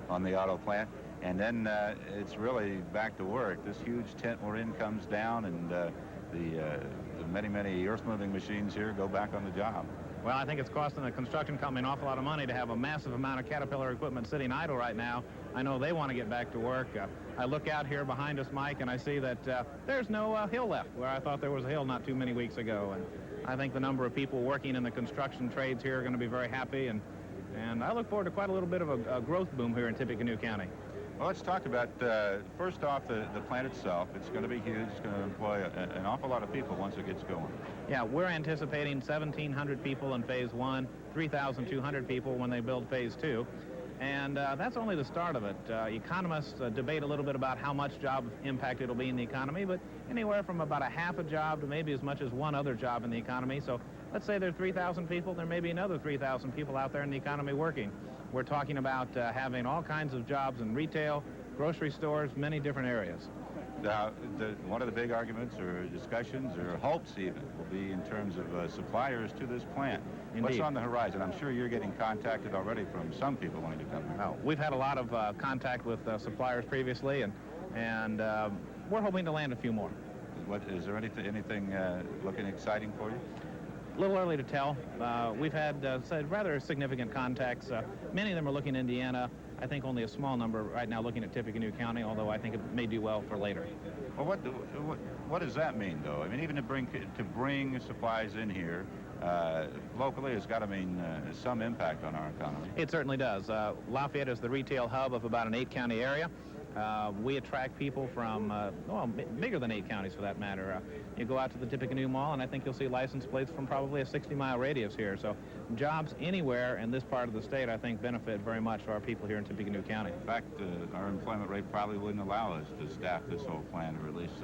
on the auto plant. And then it's really back to work. This huge tent we're in comes down, and the many, many earth-moving machines here go back on the job. Well, I think it's costing the construction company an awful lot of money to have a massive amount of Caterpillar equipment sitting idle right now. I know they want to get back to work. I look out here behind us, Mike, and I see that there's no hill left where I thought there was a hill not too many weeks ago. And I think the number of people working in the construction trades here are going to be very happy. And I look forward to quite a little bit of a growth boom here in Tippecanoe County. Well, let's talk about, first off, the plant itself. It's going to be huge. It's going to employ an awful lot of people once it gets going. Yeah, we're anticipating 1,700 people in Phase 1, 3,200 people when they build Phase 2. And that's only the start of it. Economists debate a little bit about how much job impact it'll be in the economy, but anywhere from about a half a job to maybe as much as one other job in the economy. So let's say there are 3,000 people, there may be another 3,000 people out there in the economy working. We're talking about having all kinds of jobs in retail, grocery stores, many different areas. Now, one of the big arguments or discussions or hopes even will be in terms of suppliers to this plant. Indeed. What's on the horizon? I'm sure you're getting contacted already from some people wanting to come here. Oh, we've had a lot of contact with suppliers previously, and we're hoping to land a few more. Is there anything looking exciting for you? A little early to tell. We've had said rather significant contacts. Many of them are looking at Indiana. I think only a small number right now looking at Tippecanoe County, although I think it may do well for later. Well, what does that mean, though? I mean, even to bring supplies in here locally has got to mean some impact on our economy. It certainly does. Lafayette is the retail hub of about an 8-county area. We attract people from, bigger than 8 counties for that matter. You go out to the Tippecanoe Mall, and I think you'll see license plates from probably a 60-mile radius here. So jobs anywhere in this part of the state, I think, benefit very much for our people here in Tippecanoe County. In fact, our employment rate probably wouldn't allow us to staff this whole plant, or at least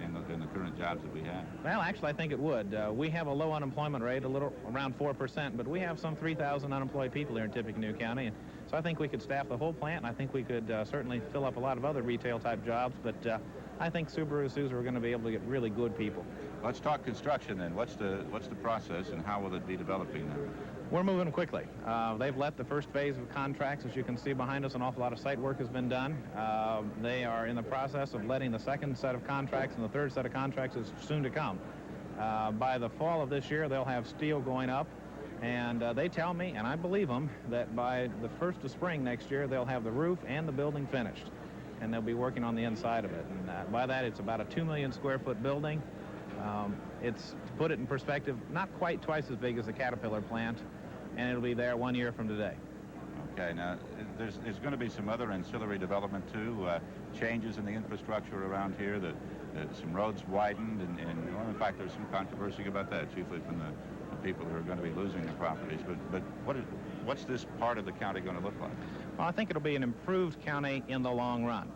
in the current jobs that we have. Well, actually, I think it would. We have a low unemployment rate, a little around 4%, but we have some 3,000 unemployed people here in Tippecanoe County. And so I think we could staff the whole plant, and I think we could certainly fill up a lot of other retail-type jobs, but I think Subaru Isuzu are going to be able to get really good people. Let's talk construction then. What's the process, and how will it be developing now? We're moving quickly. They've let the first phase of contracts. As you can see behind us, an awful lot of site work has been done. They are in the process of letting the second set of contracts, and the third set of contracts is soon to come. By the fall of this year, they'll have steel going up. And they tell me, and I believe them, that by the 1st of spring next year, they'll have the roof and the building finished. And they'll be working on the inside of it. And by that, it's about a 2 million square foot building. It's, to put it in perspective, not quite twice as big as the Caterpillar plant, and it'll be there 1 year from today. Okay, now, there's going to be some other ancillary development, too, changes in the infrastructure around here, that some roads widened, and well, in fact, there's some controversy about that, chiefly from the people who are going to be losing their properties. But what's this part of the county going to look like? Well, I think it'll be an improved county in the long run.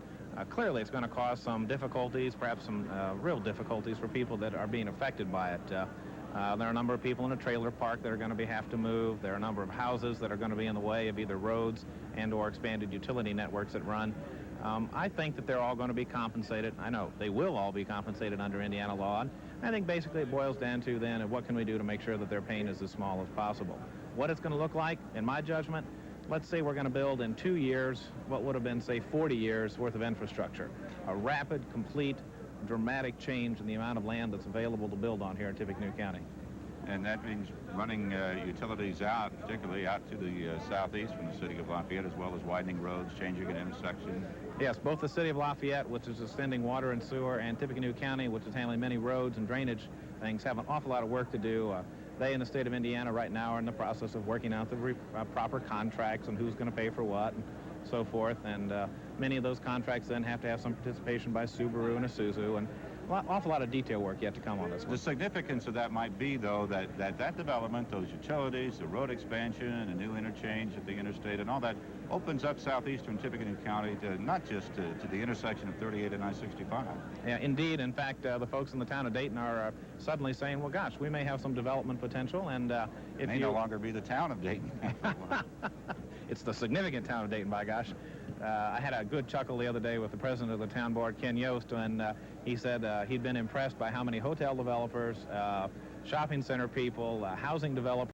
Clearly, it's going to cause some difficulties, perhaps some real difficulties for people that are being affected by it. There are a number of people in a trailer park that are going to have to move. There are a number of houses that are going to be in the way of either roads and or expanded utility networks that run. I think that they're all going to be compensated. I know they will all be compensated under Indiana law. And I think basically it boils down to then what can we do to make sure that their pain is as small as possible. What it's going to look like, in my judgment, let's say we're going to build in 2 years what would have been, say, 40 years worth of infrastructure. A rapid, complete, dramatic change in the amount of land that's available to build on here in Tippecanoe County. And that means running utilities out, particularly out to the southeast from the city of Lafayette, as well as widening roads, changing an intersection. Yes, both the city of Lafayette, which is extending water and sewer, and Tippecanoe County, which is handling many roads and drainage things, have an awful lot of work to do. They in the state of Indiana right now are in the process of working out the proper contracts and who's going to pay for what and so forth. And many of those contracts then have to have some participation by Subaru and Isuzu, and an awful lot of detail work yet to come on this one. The significance of that might be, though, that development, those utilities, the road expansion, a new interchange at the interstate, and all that opens up southeastern Tippecanoe County to not just to the intersection of 38 and I-65. Yeah, indeed. In fact, the folks in the town of Dayton are suddenly saying, well, gosh, we may have some development potential, and it may no longer be the town of Dayton. It's the significant town of Dayton, by gosh. I had a good chuckle the other day with the president of the town board, Ken Yost, and he said he'd been impressed by how many hotel developers, shopping center people, housing developers,